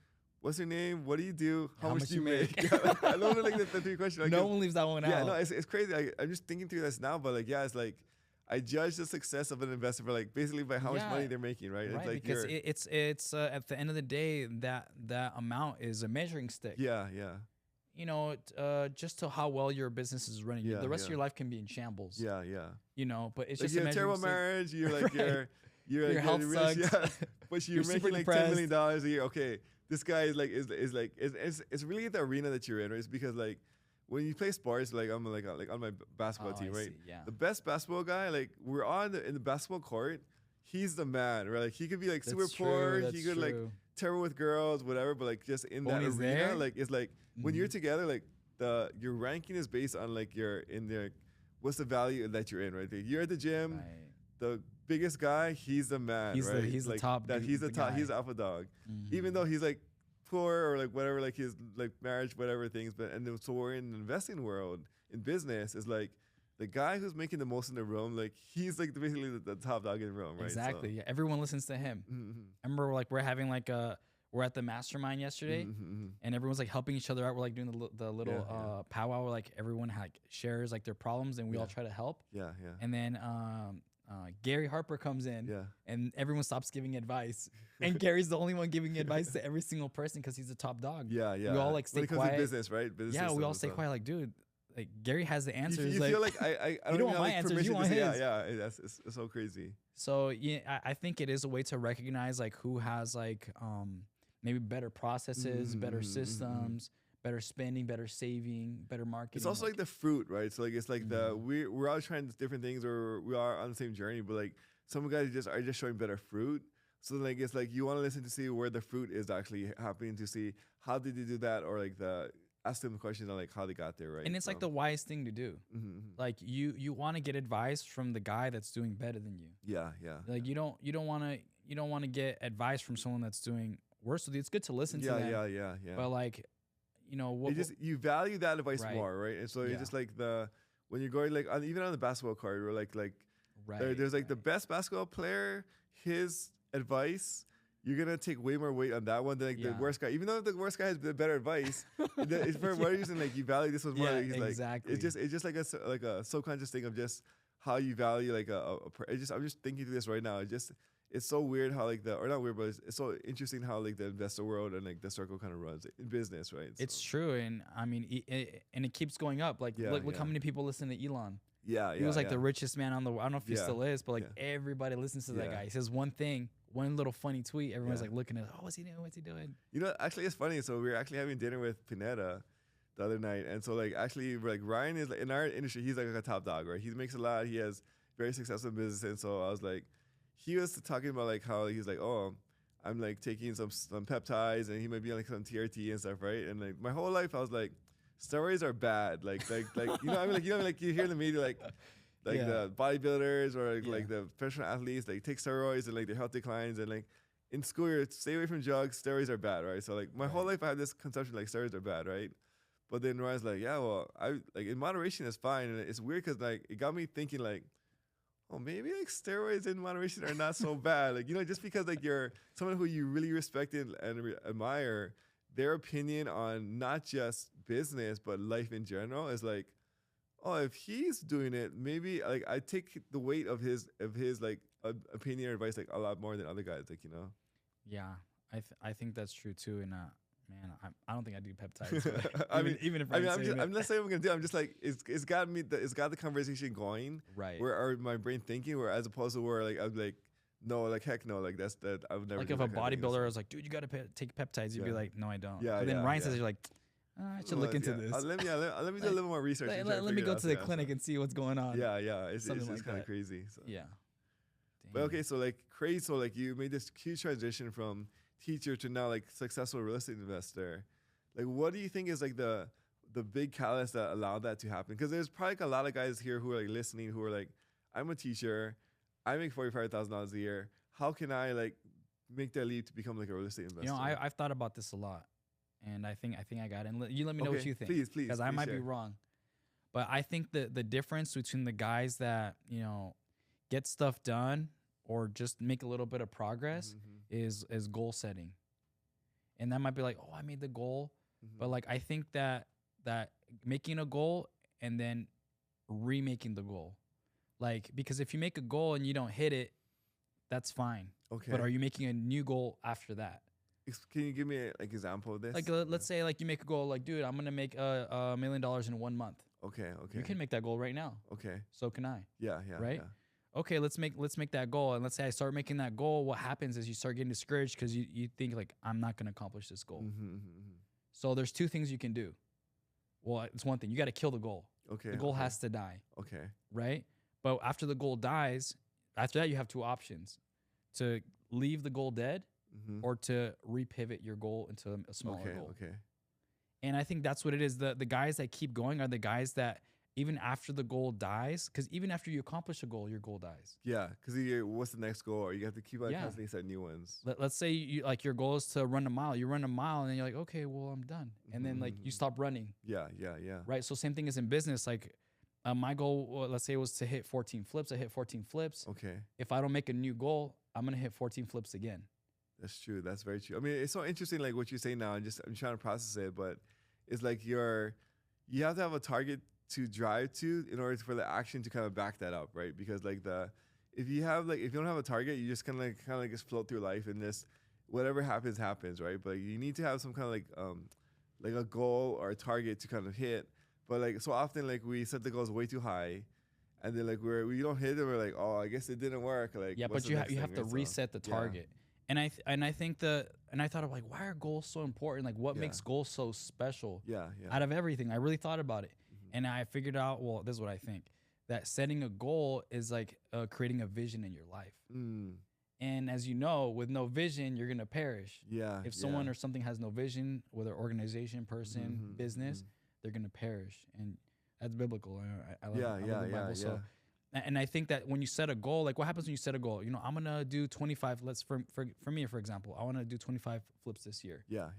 what's your name? What do you do? How much do you make? I don't know, like the three questions. Like, no one leaves that one out. Yeah, no, it's crazy. I'm just thinking through this now, but like, it's like I judge the success of an investor for like basically by how much money they're making, right? Right, it's like because it's at the end of the day that amount is a measuring stick. Yeah. You know, just to how well your business is running. The rest of your life can be in shambles. Yeah. You know, but it's like just you have a terrible marriage. You're like your health sucks. But you're making like $10 million a year. Okay. This guy is it's really the arena that you're in, right? It's because like when you play sports, like I'm like on my basketball team, right? The best basketball guy, like we're in the basketball court, he's the man, right? Like he could be like super poor, he could like terrible with girls, whatever, but like just in that arena, like it's like when you're together, like your ranking is based on like what's the value that you're in, right? Like you're at the gym, the biggest guy, he's the man, right? He's like the top. He's the top. He's the alpha dog, even though he's like poor or like whatever, like his like marriage, whatever things. But and then, so we're in the investing world, in business, is like the guy who's making the most in the room. Like he's like basically the top dog in the room, right? Exactly. So. Yeah, everyone listens to him. I remember like we're having like we're at the mastermind yesterday, and everyone's like helping each other out. We're like doing the little powwow where like everyone like shares like their problems, and we all try to help. And then Gary Harper comes in, and everyone stops giving advice, and Gary's the only one giving advice to every single person because he's the top dog. We all like stay quiet. Business, right? Business we all stay quiet. Like, dude, like Gary has the answers. You like, feel like I you don't want my answers. You want his. It's so crazy. So yeah, I think it is a way to recognize like who has like maybe better processes, better systems. Better spending, better saving, better marketing. It's also like the fruit, right? So like it's like we're all trying different things, or we are on the same journey, but like some guys are just showing better fruit. So like it's like you want to listen to see where the fruit is actually happening, to see how did they do that, or like ask them questions on like how they got there, right? And it's like the wise thing to do. Like you want to get advice from the guy that's doing better than you. Yeah. Like you don't want to get advice from someone that's doing worse with you. It's good to listen to them. Yeah. But like, you know, you value that advice more, right? And so it's just like when you're going like even on the basketball court, we're like there's like the best basketball player, his advice, you're gonna take way more weight on that one than like the worst guy. Even though the worst guy has the better advice, it's for what reason like you value this was more. Like, exactly. It's just like a subconscious thing of just how you value like I'm just thinking through this right now. it's so weird how like or not weird, but it's so interesting how like the investor world and like the circle kind of runs in business, right? It's true, and I mean, and it keeps going up. Like, look how many people listen to Elon. He was like the richest man on the. I don't know if he still is, but like everybody listens to that guy. He says one thing, one little funny tweet. Everyone's like looking at, oh, what's he doing? What's he doing? You know, actually, it's funny. So we were actually having dinner with Pineda the other night, and so like actually, like Ryan is like, in our industry, he's like a top dog, right? He makes a lot. He has very successful business, and so I was like, he was talking about like how he's like, oh, I'm like taking some peptides, and he might be on like some TRT and stuff, right? And like my whole life, I was like, steroids are bad. Like you know, I mean, like, you know, like you hear in the media like the bodybuilders or like the professional athletes, like take steroids and like their health declines, and like in school, you stay away from drugs. Steroids are bad, right? So like my whole life, I had this conception like steroids are bad, right? But then Ryan's like, yeah, well, I like in moderation is fine, and it's weird because like it got me thinking like, oh, maybe like steroids in moderation are not so bad. Like, you know, just because like you're someone who you really respect and admire, their opinion on not just business but life in general is like, oh, if he's doing it, maybe like I take the weight of his like opinion or advice like a lot more than other guys, like, you know. Yeah, I think that's true too, and man, I don't think I do peptides. Even if I'm not saying I'm gonna do it. I'm just like it's got the conversation going, right? Where my brain thinking, where as opposed to where like I'm like, no, like heck no, like that's that I would never. Like if a bodybuilder was like, dude, you gotta take peptides, you'd be like, no, I don't. Yeah. But then Ryan says, you're like, I should look into this. Let me do a little more research. Let me go to the clinic and see what's going on. Yeah. It's like kind of crazy. So. Yeah. But okay, so like crazy. So like you made this huge transition from teacher to now like successful real estate investor. Like, what do you think is like the big catalyst that allowed that to happen? Because there's probably like a lot of guys here who are like listening who are like, I'm a teacher, I make $45,000 a year. How can I like make that leap to become like a real estate investor? You know, I've thought about this a lot, and I think I got it. And you let me know what you think, please, because I might be wrong. But I think the difference between the guys that, you know, get stuff done or just make a little bit of progress is goal setting. And that might be like, oh, I made the goal. But like, I think that making a goal and then remaking the goal, like, because if you make a goal and you don't hit it, that's fine. Okay. But are you making a new goal after that? Can you give me an example of this? Like, let's say like you make a goal, like, dude, I'm going to make $1 million in 1 month. Okay. You can make that goal right now. Okay. So can I. Yeah. Right? Yeah. Okay, let's make that goal. And let's say I start making that goal. What happens is you start getting discouraged because you think like, I'm not going to accomplish this goal. So there's two things you can do. Well, it's one thing. You got to kill the goal. Okay. The goal has to die. Okay. Right? But after the goal dies, after that you have two options: to leave the goal dead or to repivot your goal into a smaller goal. Okay. And I think that's what it is. The guys that keep going are the guys that even after the goal dies, because even after you accomplish a goal, your goal dies. Yeah, because what's the next goal? Or you have to keep constantly setting new ones. Let's say you like your goal is to run a mile. You run a mile and then you're like, okay, well, I'm done. And then like you stop running. Yeah. Right. So same thing as in business. Like my goal, let's say it was to hit 14 flips. I hit 14 flips. Okay. If I don't make a new goal, I'm gonna hit 14 flips again. That's true. That's very true. I mean, it's so interesting, like what you say now. I'm trying to process it, but it's like you have to have a target to drive to in order for the action to kind of back that up, right? Because like if you don't have a target, you just kind of just float through life and just whatever happens, right? But you need to have some kind of like a goal or a target to kind of hit. But like so often, like we set the goals way too high, and then like we don't hit them. We're like, oh, I guess it didn't work. Like yeah, but you have to reset the target. And I think I thought of like, why are goals so important? Like, what makes goals so special? Yeah. Out of everything, I really thought about it, and I figured out. Well, this is what I think: that setting a goal is like creating a vision in your life. And as you know, with no vision, you're gonna perish. Yeah. If someone or something has no vision, whether organization, person, business, they're gonna perish, and that's biblical. I love the Bible. So, and I think that when you set a goal, like what happens when you set a goal? You know, I'm gonna do 25. For me, for example, I want to do 25 flips this year. Yeah.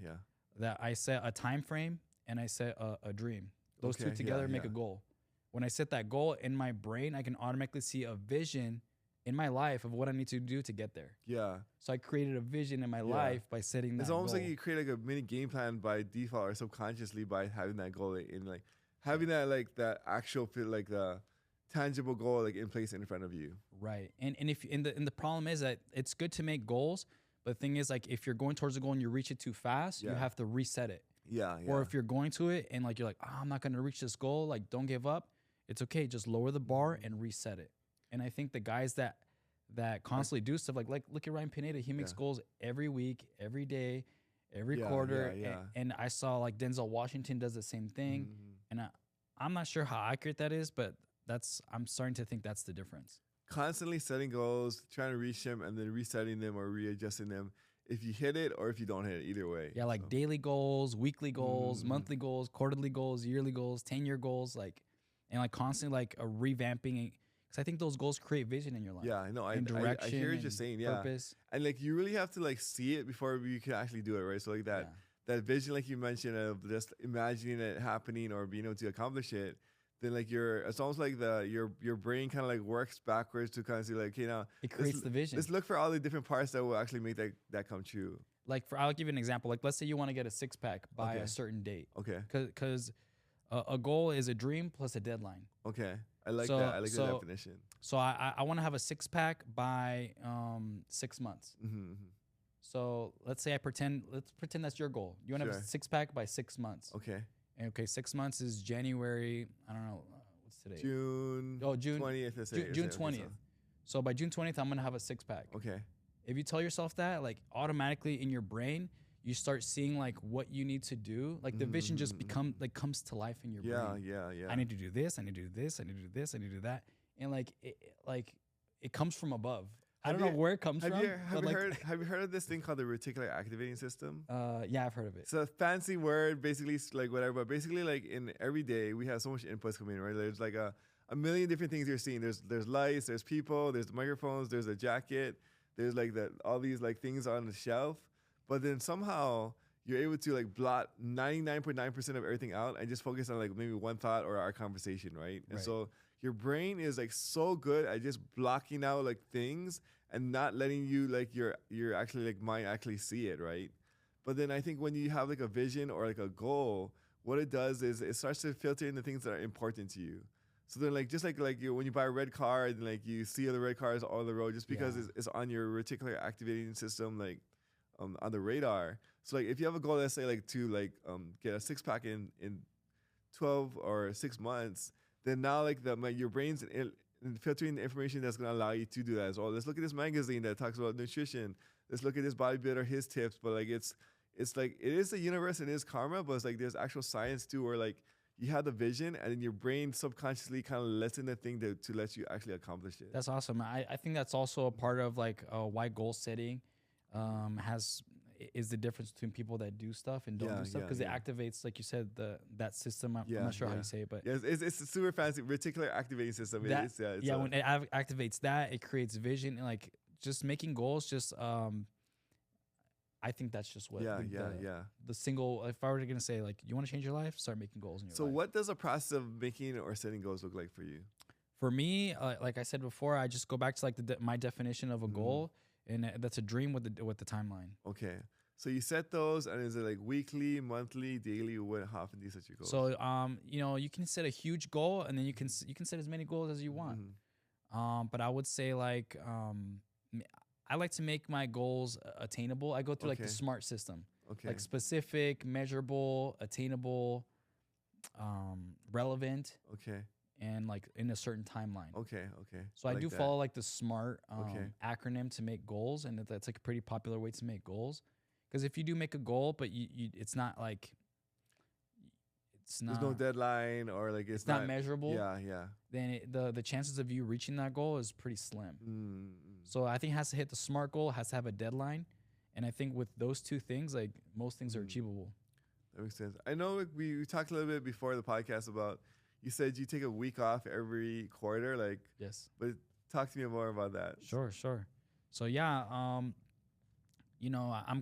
That I set a time frame and I set a dream. Those two together make a goal. When I set that goal in my brain, I can automatically see a vision in my life of what I need to do to get there. Yeah. So I created a vision in my life by setting that It's almost goal. like you create like a mini game plan by default or subconsciously by having that goal in like having that like that actual like the tangible goal like in place in front of you. Right. And if and the problem is that it's good to make goals, but the thing is, like, if you're going towards a goal and you reach it too fast, you have to reset it. Yeah. Or if you're going to it and like you're like, oh, I'm not gonna reach this goal, like don't give up. It's okay, just lower the bar and reset it. And I think the guys that constantly do stuff like look at Ryan Pineda, he makes goals every week, every day, every quarter. And I saw like Denzel Washington does the same thing. And I'm not sure how accurate that is, but I'm starting to think that's the difference. Constantly setting goals, trying to reach them, and then resetting them or readjusting them. If you hit it or if you don't hit it, either way. Yeah, like daily goals, weekly goals, monthly goals, quarterly goals, yearly goals, 10-year goals, like, and like constantly like a revamping. Because I think those goals create vision in your life. Yeah, I know. I hear what you're saying. Yeah, purpose. And like you really have to like see it before you can actually do it, right? So like that vision, like you mentioned, of just imagining it happening or being able to accomplish it. Then like it's almost like your brain kind of like works backwards to kind of see like, okay, now it creates the vision. Let's look for all the different parts that will actually make that come true. Like I'll give you an example. Like let's say you want to get a 6-pack by a certain date. Okay. Because a goal is a dream plus a deadline. Okay. I like that. I like the definition. So I want to have a 6-pack by 6 months. So let's pretend that's your goal. You want to have a 6-pack by 6 months. Okay. And 6 months is January. I don't know what's today. June 20th. June 20th. So by June 20th, I'm gonna have a 6-pack. Okay. If you tell yourself that, like automatically in your brain, you start seeing like what you need to do. Like the vision just comes to life in your brain. Yeah. I need to do this. I need to do this. I need to do this. I need to do that. And like it comes from above. I don't know where it comes from. Have you heard of this thing called the reticular activating system? Yeah, I've heard of it. It's a fancy word, basically like whatever. But basically, like in every day, we have so much inputs coming in, right? There's like a million different things you're seeing. There's lights, there's people, there's the microphones, there's a jacket, there's like all these like things on the shelf. But then somehow you're able to like blot 99.9% of everything out and just focus on like maybe one thought or our conversation, right? And so your brain is like so good at just blocking out like things and not letting you like your actually like mind actually see it, right? But then I think when you have like a vision or like a goal, what it does is it starts to filter in the things that are important to you. So then like just like when you buy a red car and like you see other red cars on the road just because it's on your reticular activating system, like on the radar. So like if you have a goal, let's say like to like get a 6-pack in 12 or 6 months, then now like your brain's filtering the information that's going to allow you to do that as well. Let's look at this magazine that talks about nutrition. Let's look at this bodybuilder, his tips. But like it's like it is the universe and it is karma, but it's like there's actual science too, where like you have the vision and then your brain subconsciously kind of lets in the thing to let you actually accomplish it. That's awesome. I think that's also a part of like why goal setting is the difference between people that do stuff and don't do stuff, because it activates, like you said, that system. I'm not sure how you say it, but it's a super fancy reticular activating system. When it activates that, it creates vision, and like just making goals. I think that's just what the single. If I were going to say like you want to change your life, start making goals in your life. So what does a process of making or setting goals look like for you? For me, like I said before, I just go back to like my definition of a goal. And that's a dream with the timeline. Okay. So you set those, and is it like weekly, monthly, daily? How often do you set your goals? So you can set a huge goal, and then you can set as many goals as you want. But I would say like I like to make my goals attainable. I go through like the SMART system. Okay. Like specific, measurable, attainable, relevant. Okay. And like in a certain timeline. Okay. So I do follow like the SMART acronym to make goals, and that's like a pretty popular way to make goals. Because if you do make a goal, but it's not like there's no deadline, or like it's not measurable. Yeah. Then the chances of you reaching that goal is pretty slim. So I think it has to hit the SMART goal, it has to have a deadline, and I think with those two things, like most things are achievable. That makes sense. I know we talked a little bit before the podcast about. You said you take a week off every quarter, like yes. But talk to me more about that. Sure. So yeah, I'm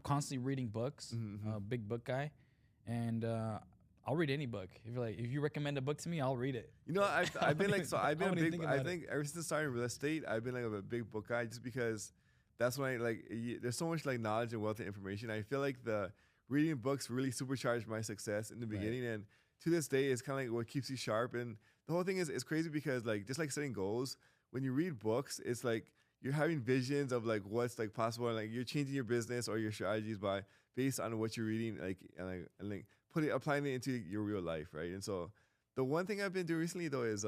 constantly reading books. Big book guy, and I'll read any book. If you recommend a book to me, I'll read it. I've been like I think ever since starting real estate, I've been like a big book guy, just because that's when there's so much like knowledge and wealth of information. I feel like the reading books really supercharged my success in the beginning, and to this day, it's kind of like what keeps you sharp. And the whole thing is it's crazy because like just like setting goals, when you read books, it's like you're having visions of like what's like possible, and like you're changing your business or your strategies by based on what you're reading, like and like applying it into your real life, right? And so the one thing I've been doing recently though is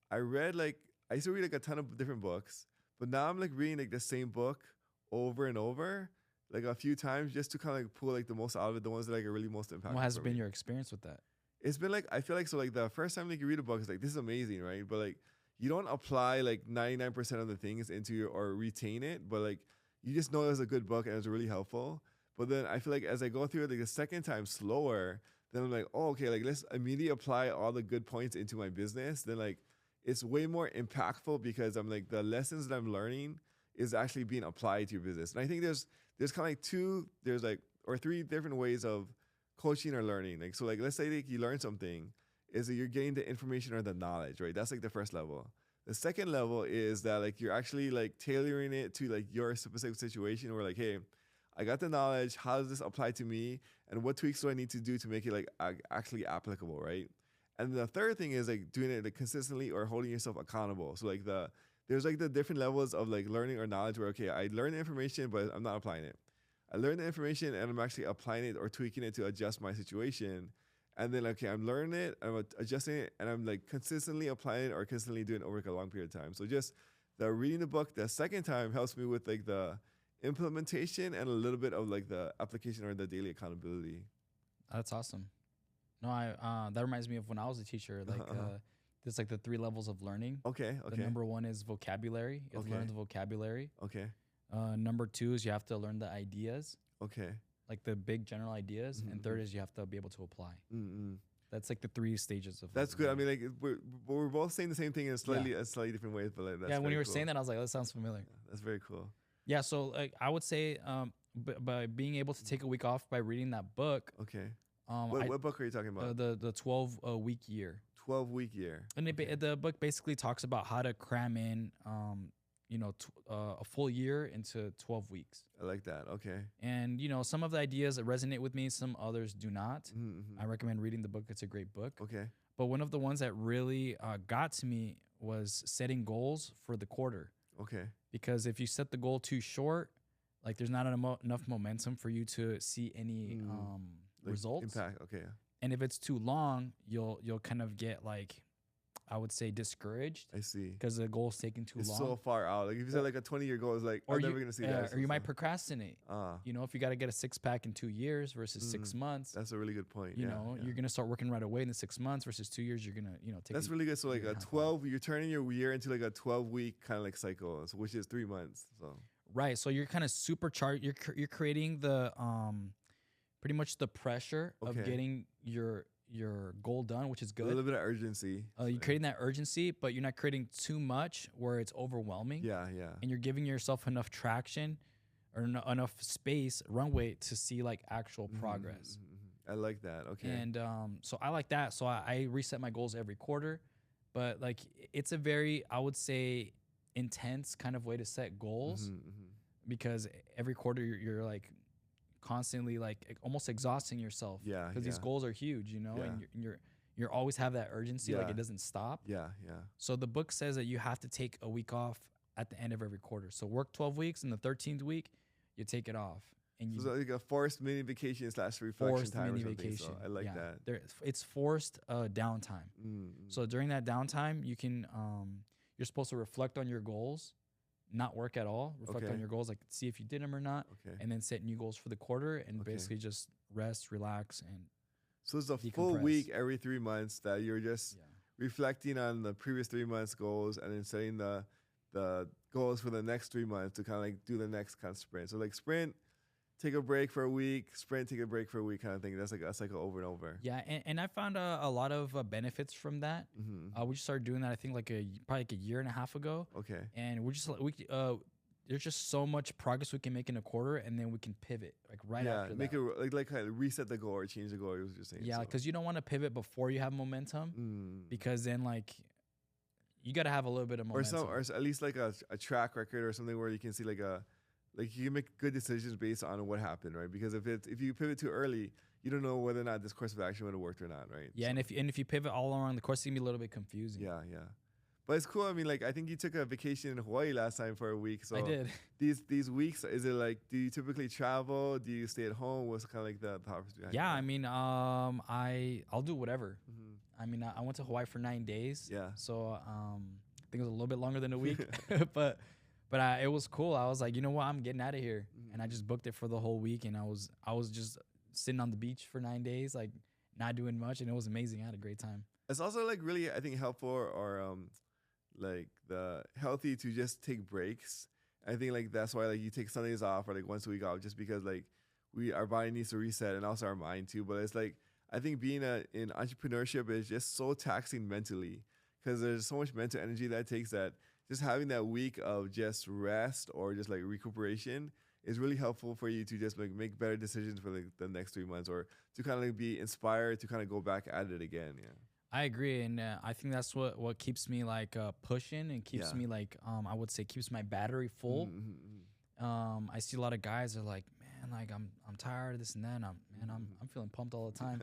I read like I used to read like a ton of different books, but now I'm like reading like the same book over and over like a few times just to kind of like pull like the most out of it, the ones that like are really most impactful. What has been your experience with that? It's been like I feel like so like the first time like you read a book it's like this is amazing, right? But like you don't apply like 99% of the things into your or retain it, but like you just know it was a good book and it was really helpful. But then I feel like as I go through it like the second time slower, then I'm like, oh, okay, like let's immediately apply all the good points into my business. Then like it's way more impactful because I'm like the lessons that I'm learning is actually being applied to your business. And I think there's kind of like three different ways of coaching or learning. Like so like let's say like you learn something, is that you're getting the information or the knowledge, right? That's like the first level. The second level is that like you're actually like tailoring it to like your specific situation where like, hey, I got the knowledge. How does this apply to me? And what tweaks do I need to do to make it like actually applicable, right? And the third thing is like doing it like consistently or holding yourself accountable. So like there's like the different levels of like learning or knowledge where, okay, I learned the information, but I'm not applying it. I learned the information and I'm actually applying it or tweaking it to adjust my situation. And then, okay, I'm learning it, I'm adjusting it, and I'm like consistently applying it or consistently doing it over like a long period of time. So just the reading the book the second time helps me with like the implementation and a little bit of like the application or the daily accountability. That's awesome. No, that reminds me of when I was a teacher. Like, there's like the 3 levels of learning. Okay. The number 1 is vocabulary. You have to learn the vocabulary. Okay. Number 2 is you have to learn the ideas. Okay. Like the big general ideas. And third is you have to be able to apply. That's like the 3 stages of. That's good. I mean, like we're both saying the same thing in a slightly different ways, but like that's when you were cool. saying that, I was like, that sounds familiar. Yeah, that's very cool. Yeah, so like I would say, by being able to take a week off by reading that book. Okay. What book are you talking about? The 12-week year. 12-week year. And the book basically talks about how to cram in, a full year into 12 weeks. I like that. Okay. And, some of the ideas that resonate with me, some others do not. I recommend reading the book. It's a great book. Okay. But one of the ones that really got to me was setting goals for the quarter. Okay. Because if you set the goal too short, like there's not enough momentum for you to see any like results. Impact. Okay. And if it's too long, you'll kind of get like, I would say, discouraged. I see. Because the goal's taking too long. It's so far out. Like if you said like a 20-year goal, it's like I'm never going to see that. Or you might procrastinate. If you got to get a 6-pack in 2 years versus 6 months. That's a really good point. You're going to start working right away in the 6 months versus 2 years. You're going to, take. That's really good. So like you're turning your year into like a 12-week kind of like cycle, which is 3 months. So. Right. So you're kind of supercharged. You're creating the, pretty much the pressure of getting your goal done, which is good. A little bit of urgency. You're creating that urgency, but you're not creating too much where it's overwhelming. Yeah. And you're giving yourself enough traction or enough space, runway to see like actual progress. I like that. Okay. And so I like that. So I reset my goals every quarter, but like it's a very, I would say, intense kind of way to set goals because every quarter you're like constantly like almost exhausting yourself. Yeah. Because these goals are huge, and you're always have that urgency, like it doesn't stop. Yeah. So the book says that you have to take a week off at the end of every quarter. So work 12 weeks, and the 13th week you take it off. And you so like a forced mini vacation / reflection time or something. Vacation. So I like that. It's forced downtime. So during that downtime, you can you're supposed to reflect on your goals, not work at all. Reflect on your goals, like see if you did them or not, and then set new goals for the quarter and basically just rest, relax, and so it's a full week every 3 months that you're just reflecting on the previous 3 months goals and then setting the goals for the next 3 months to kind of like do the next kind of sprint. So like sprint, take a break for a week, sprint, take a break for a week kind of thing. That's like a cycle over and over. Yeah, and I found a lot of benefits from that. We just started doing that, I think, probably like a year and a half ago. Okay. And there's just so much progress we can make in a quarter, and then we can pivot like after that. Make it like kind of reset the goal or change the goal. I was just saying. Yeah, because you don't want to pivot before you have momentum, because then like you got to have a little bit of momentum, or at least like a track record or something where you can see like you can make good decisions based on what happened, right? Because if you pivot too early, you don't know whether or not this course of action would have worked or not, right? Yeah, So, and if you pivot all around the course, it can be a little bit confusing. yeah, yeah. But it's cool. I mean, like, I think you took a vacation in Hawaii last time for a week. So I did. These weeks, is it like, do you typically travel? Do you stay at home? What's kind of like the topics behind Yeah, that? I mean, I'll do whatever. Mm-hmm. I mean, I went to Hawaii for 9 days. Yeah. So I think it was a little bit longer than a week, but it was cool. I was like, you know what, I'm getting out of here, and I just booked it for the whole week, and I was just sitting on the beach for 9 days, like not doing much, and it was amazing. I had a great time. It's also like really, I think, helpful or like the healthy to just take breaks. I think like that's why like you take Sundays off or like once a week off, just because like our body needs to reset and also our mind too. But it's like I think being in entrepreneurship is just so taxing mentally because there's so much mental energy that it takes that just having that week of just rest or just like recuperation is really helpful for you to just like make better decisions for like the next 3 months or to kind of like be inspired to kind of go back at it again. Yeah. I agree, and I think that's what keeps me like pushing and keeps me like I would say keeps my battery full. I see a lot of guys are like, man, like I'm tired of this and that. And I'm feeling pumped all the time,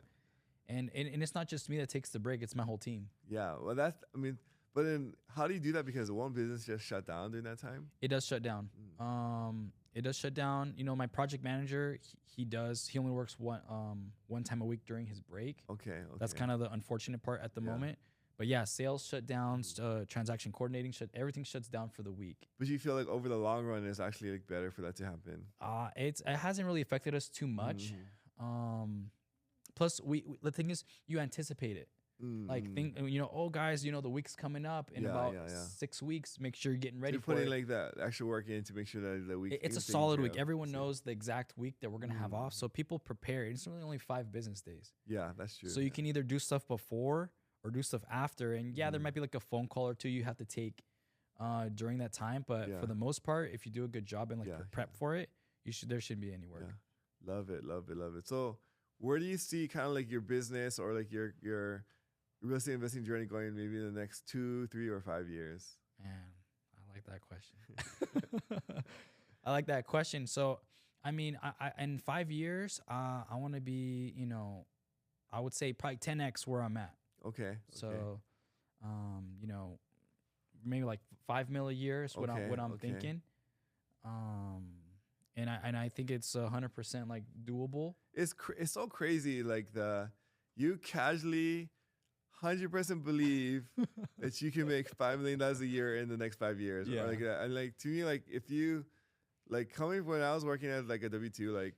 and it's not just me that takes the break; it's my whole team. Yeah, well, but then how do you do that? Because one business just shut down during that time. It does shut down. It does shut down. You know, my project manager, he only works one time a week during his break. Okay. That's kind of the unfortunate part at the moment. But yeah, sales shut down, transaction coordinating everything shuts down for the week. But you feel like over the long run, it's actually like better for that to happen. It hasn't really affected us too much. Plus, the thing is, you anticipate it. Like oh guys, the week's coming up in about 6 weeks. Make sure you're getting ready for it. Putting like that extra work in to make sure that the week. It's a solid week. Everyone knows the exact week that we're gonna have off, so people prepare. It's really only 5 business days. Yeah, that's true. So you can either do stuff before or do stuff after, and there might be like a phone call or two you have to take during that time. But for the most part, if you do a good job and like prep for it, there shouldn't be any work. Yeah. Love it. So where do you see kind of like your business or like your real estate investing journey going maybe in the next 2, 3, or 5 years? Man, I like that question. I like that question. So, I mean, I in 5 years, I want to be, I would say probably 10x where I'm at. Okay. So, maybe like 5 mil a year is what I'm thinking. And I think it's 100% like doable. It's so crazy. Like you casually 100% believe that you can make $5 million a year in the next 5 years. Yeah. Or like that. And like to me, like if you like coming from when I was working at like a W-2, like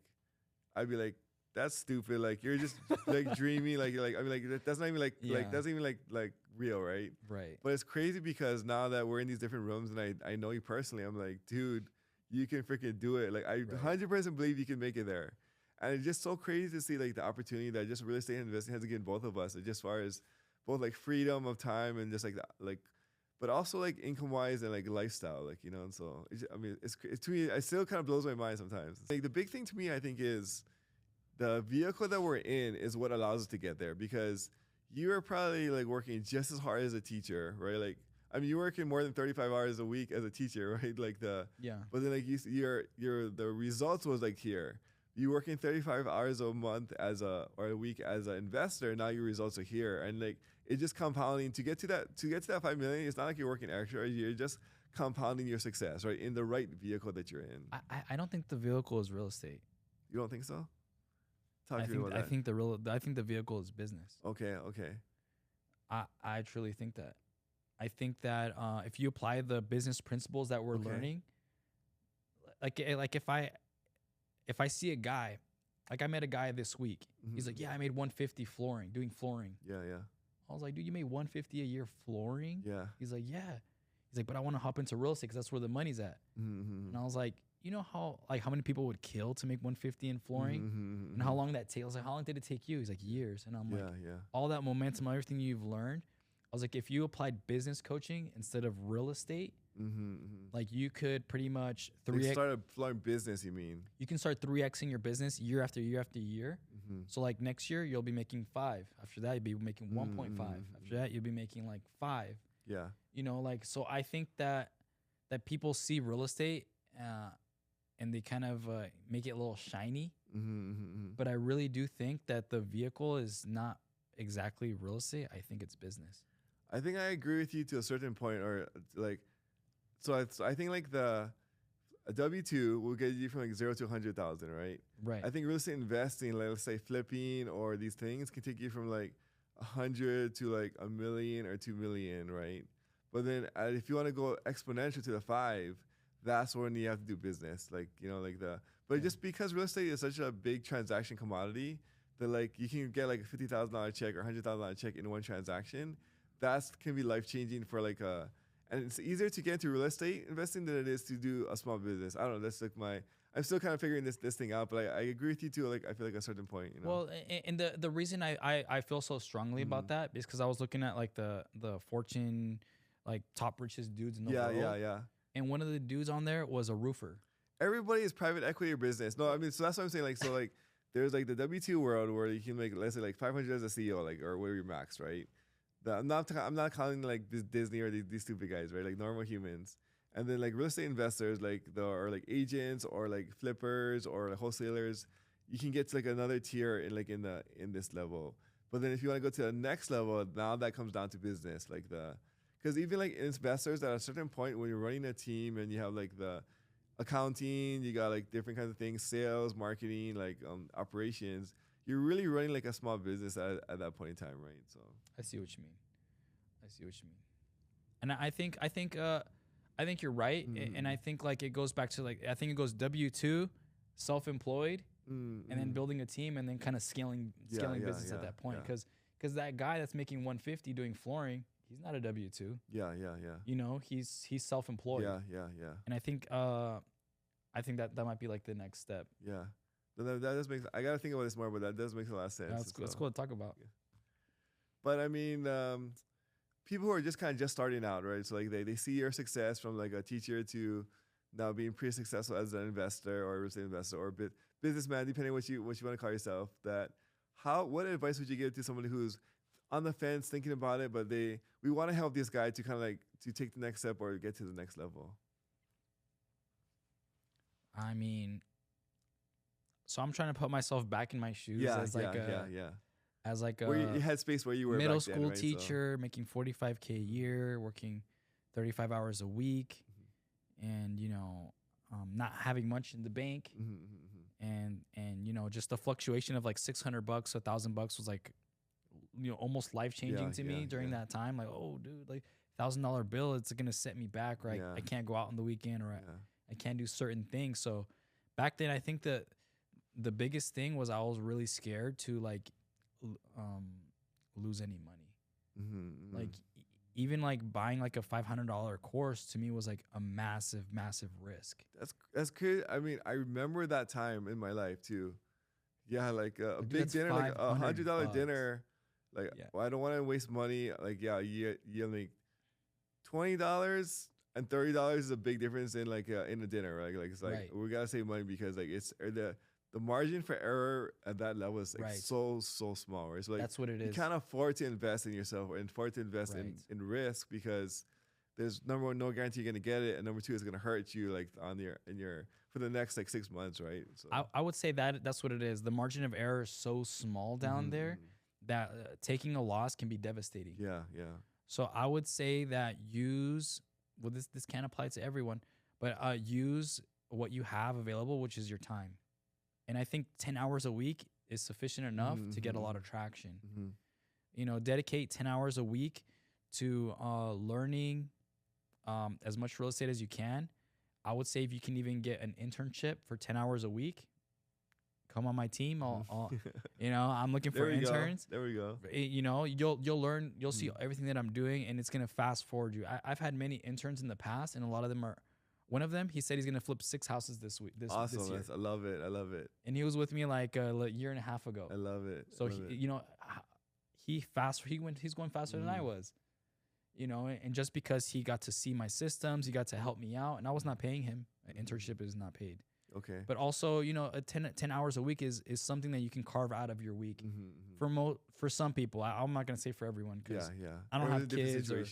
I'd be like, that's stupid. Like you're just like dreamy. Like I mean, like that's not even like that's not even like real, right? Right. But it's crazy because now that we're in these different rooms and I know you personally, I'm like, dude, you can freaking do it. Like I 100% believe you can make it there. And it's just so crazy to see like the opportunity that just real estate investing has given both of us, just as far as both like freedom of time and just like but also like income wise and like lifestyle, like, and so it's to me, it still kind of blows my mind sometimes. Like the big thing to me, I think, is the vehicle that we're in is what allows us to get there, because you are probably like working just as hard as a teacher, right? Like, I mean, you're working more than 35 hours a week as a teacher, right? Like but then like the results was like here. You working 35 hours a month or a week as an investor. Now your results are here, and like it's just compounding to get to that 5 million. It's not like you're working extra. You're just compounding your success, right, in the right vehicle that you're in. I don't think the vehicle is real estate. You don't think so? I think the vehicle is business. Okay. I truly think that. I think that if you apply the business principles that we're learning, like if I see a guy, like I met a guy this week. He's like, yeah, I made 150 doing flooring. Yeah. I was like, dude, you made 150 a year flooring? Yeah. He's like, yeah. He's like, but I want to hop into real estate because that's where the money's at. And I was like, you know how many people would kill to make 150 in flooring, and how long that takes? I was like, how long did it take you? He's like, years. And I'm like, all that momentum, everything you've learned. I was like, if you applied business coaching instead of real estate, like you could pretty much start a flooring business. You mean you can start 3xing your business year after year after year. So like next year you'll be making 5. After that you'll be making 1.5. After that you'll be making like 5. Yeah. Like, so I think that people see real estate and they kind of make it a little shiny. Mm-hmm. But I really do think that the vehicle is not exactly real estate. I think it's business. I think I agree with you to a certain point, or like, so I think like a W-2 will get you from like 0 to 100,000, right? Right. I think real estate investing, like let's say flipping or these things, can take you from like 100 to like 1 million or 2 million, right? But then if you want to go exponential to the 5, that's when you have to do business, like like the. But just because real estate is such a big transaction commodity, that like you can get like a $50,000 check or $100,000 check in one transaction, that can be life changing for like a. And it's easier to get into real estate investing than it is to do a small business. I don't know. That's like I'm still kind of figuring this thing out, but I agree with you too. Like I feel like a certain point. Well, and the reason I feel so strongly about that is because I was looking at like the Fortune, like top richest dudes in the world. Yeah. And one of the dudes on there was a roofer. Everybody is private equity or business. No, I mean, so that's what I'm saying. Like, so like there's like the W-2 world where you can make, let's say like 500 as a CEO, like, or whatever your max, right? I'm not calling like this Disney or these stupid guys, right? Like normal humans. And then like real estate investors, like or like agents or like flippers or like wholesalers, you can get to like another tier in this level. But then if you want to go to the next level, now that comes down to business, like because even like investors at a certain point when you're running a team and you have like the accounting, you got like different kinds of things, sales, marketing, like operations, you're really running like a small business at that point in time, right? So I see what you mean. And I think you're right. And I think like it goes back to like, I think it goes W-2, self-employed, and then building a team and then kind of scaling business at that point. Because that guy that's making 150 doing flooring, he's not a W-2. Yeah. He's self-employed. Yeah. And I think that might be like the next step. Yeah. That does make. I gotta think about this more, but that does make a lot of sense. That's cool to talk about. Yeah. But I mean, people who are just kind of just starting out, right? So like they see your success from like a teacher to now being pretty successful as an investor or a real estate investor or businessman, depending on what you want to call yourself. What advice would you give to somebody who's on the fence thinking about it, but we want to help this guy to kind of like to take the next step or get to the next level? I mean, so I'm trying to put myself back in my shoes as like where you had space where you were middle back school then, right? teacher making $45K a year, working 35 hours a week, and not having much in the bank, and just the fluctuation of like $600 to $1,000 was like almost life changing to me during that time. Like, oh dude, like $1,000 bill, it's gonna set me back, right? I can't go out on the weekend, or I can't do certain things. So back then, I think that the biggest thing was I was really scared to like lose any money. Like even like buying like a $500 course to me was like a massive risk. That's good. I mean, I remember that time in my life too. Yeah, like a big dinner, like $100 dinner. Like, well, I don't want to waste money. Like, you make $20 and $30 is a big difference in like in a dinner, right? Like it's like we gotta save money because like it's the margin for error at that level is like so small, right? So like that's what it is. You can't afford to invest in yourself or afford to invest in risk because there's number one, no guarantee you're gonna get it, and number two, it's gonna hurt you like for the next like 6 months, right? So I would say that's what it is. The margin of error is so small down there that taking a loss can be devastating. Yeah. So I would say that this can't apply to everyone, but use what you have available, which is your time. And I think 10 hours a week is sufficient enough to get a lot of traction. Dedicate 10 hours a week to learning as much real estate as you can. I would say if you can even get an internship for 10 hours a week, come on my team. I'm looking for interns. There we go. You'll learn, you'll see everything that I'm doing, and it's going to fast forward you. I've had many interns in the past, and a lot of them are. One of them, he said he's gonna flip 6 houses this week. Awesome, this year. I love it. And he was with me like a year and a half ago. I love it. So he's going faster than I was. And just because he got to see my systems, he got to help me out, and I was not paying him. An internship is not paid. Okay. But also, 10 hours a week is something that you can carve out of your week. For some people, I'm not gonna say for everyone because I don't have kids or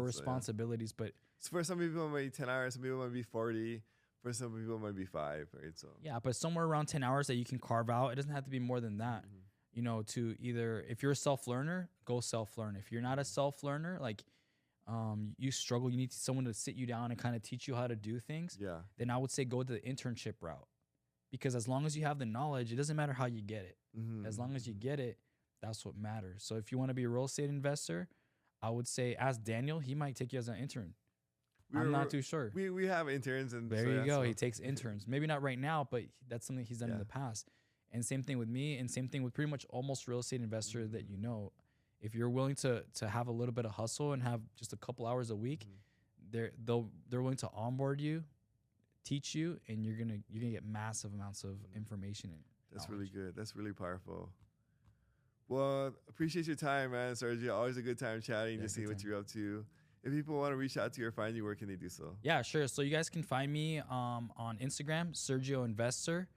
responsibilities, but. So for some people, it might be 10 hours. Some people might be 40. For some people, it might be 5, right? So Yeah, but somewhere around 10 hours that you can carve out. It doesn't have to be more than that. You know, to either, if you're a self-learner, go self-learn. If you're not a self-learner, like you struggle, you need someone to sit you down and kind of teach you how to do things. yeah, Then I would say go the internship route, because as long as you have the knowledge, it doesn't matter how you get it. As long as you get it, that's what matters. So if you want to be a real estate investor, I would say ask Daniel. He might take you as an intern. I'm not too sure. We have interns, and There so, you yeah, go. so. He takes interns. Maybe not right now, but that's something he's done in the past. And same thing with me, and same thing with pretty much almost real estate investor that you know. If you're willing to have a little bit of hustle and have just a couple hours a week, they're willing to onboard you, teach you, and you're gonna get massive amounts of information. And That's knowledge. really good. That's really powerful. Well, appreciate your time, man, Sergio. Always a good time chatting, Yeah, to see good what time. you're up to. If people want to reach out to you or find you, where can they do so? Yeah, sure. So you guys can find me on Instagram, Sergio Investor.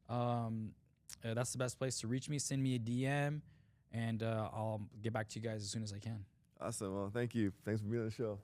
That's the best place to reach me. Send me a DM, and I'll get back to you guys as soon as I can. Awesome. Well, thank you. Thanks for being on the show.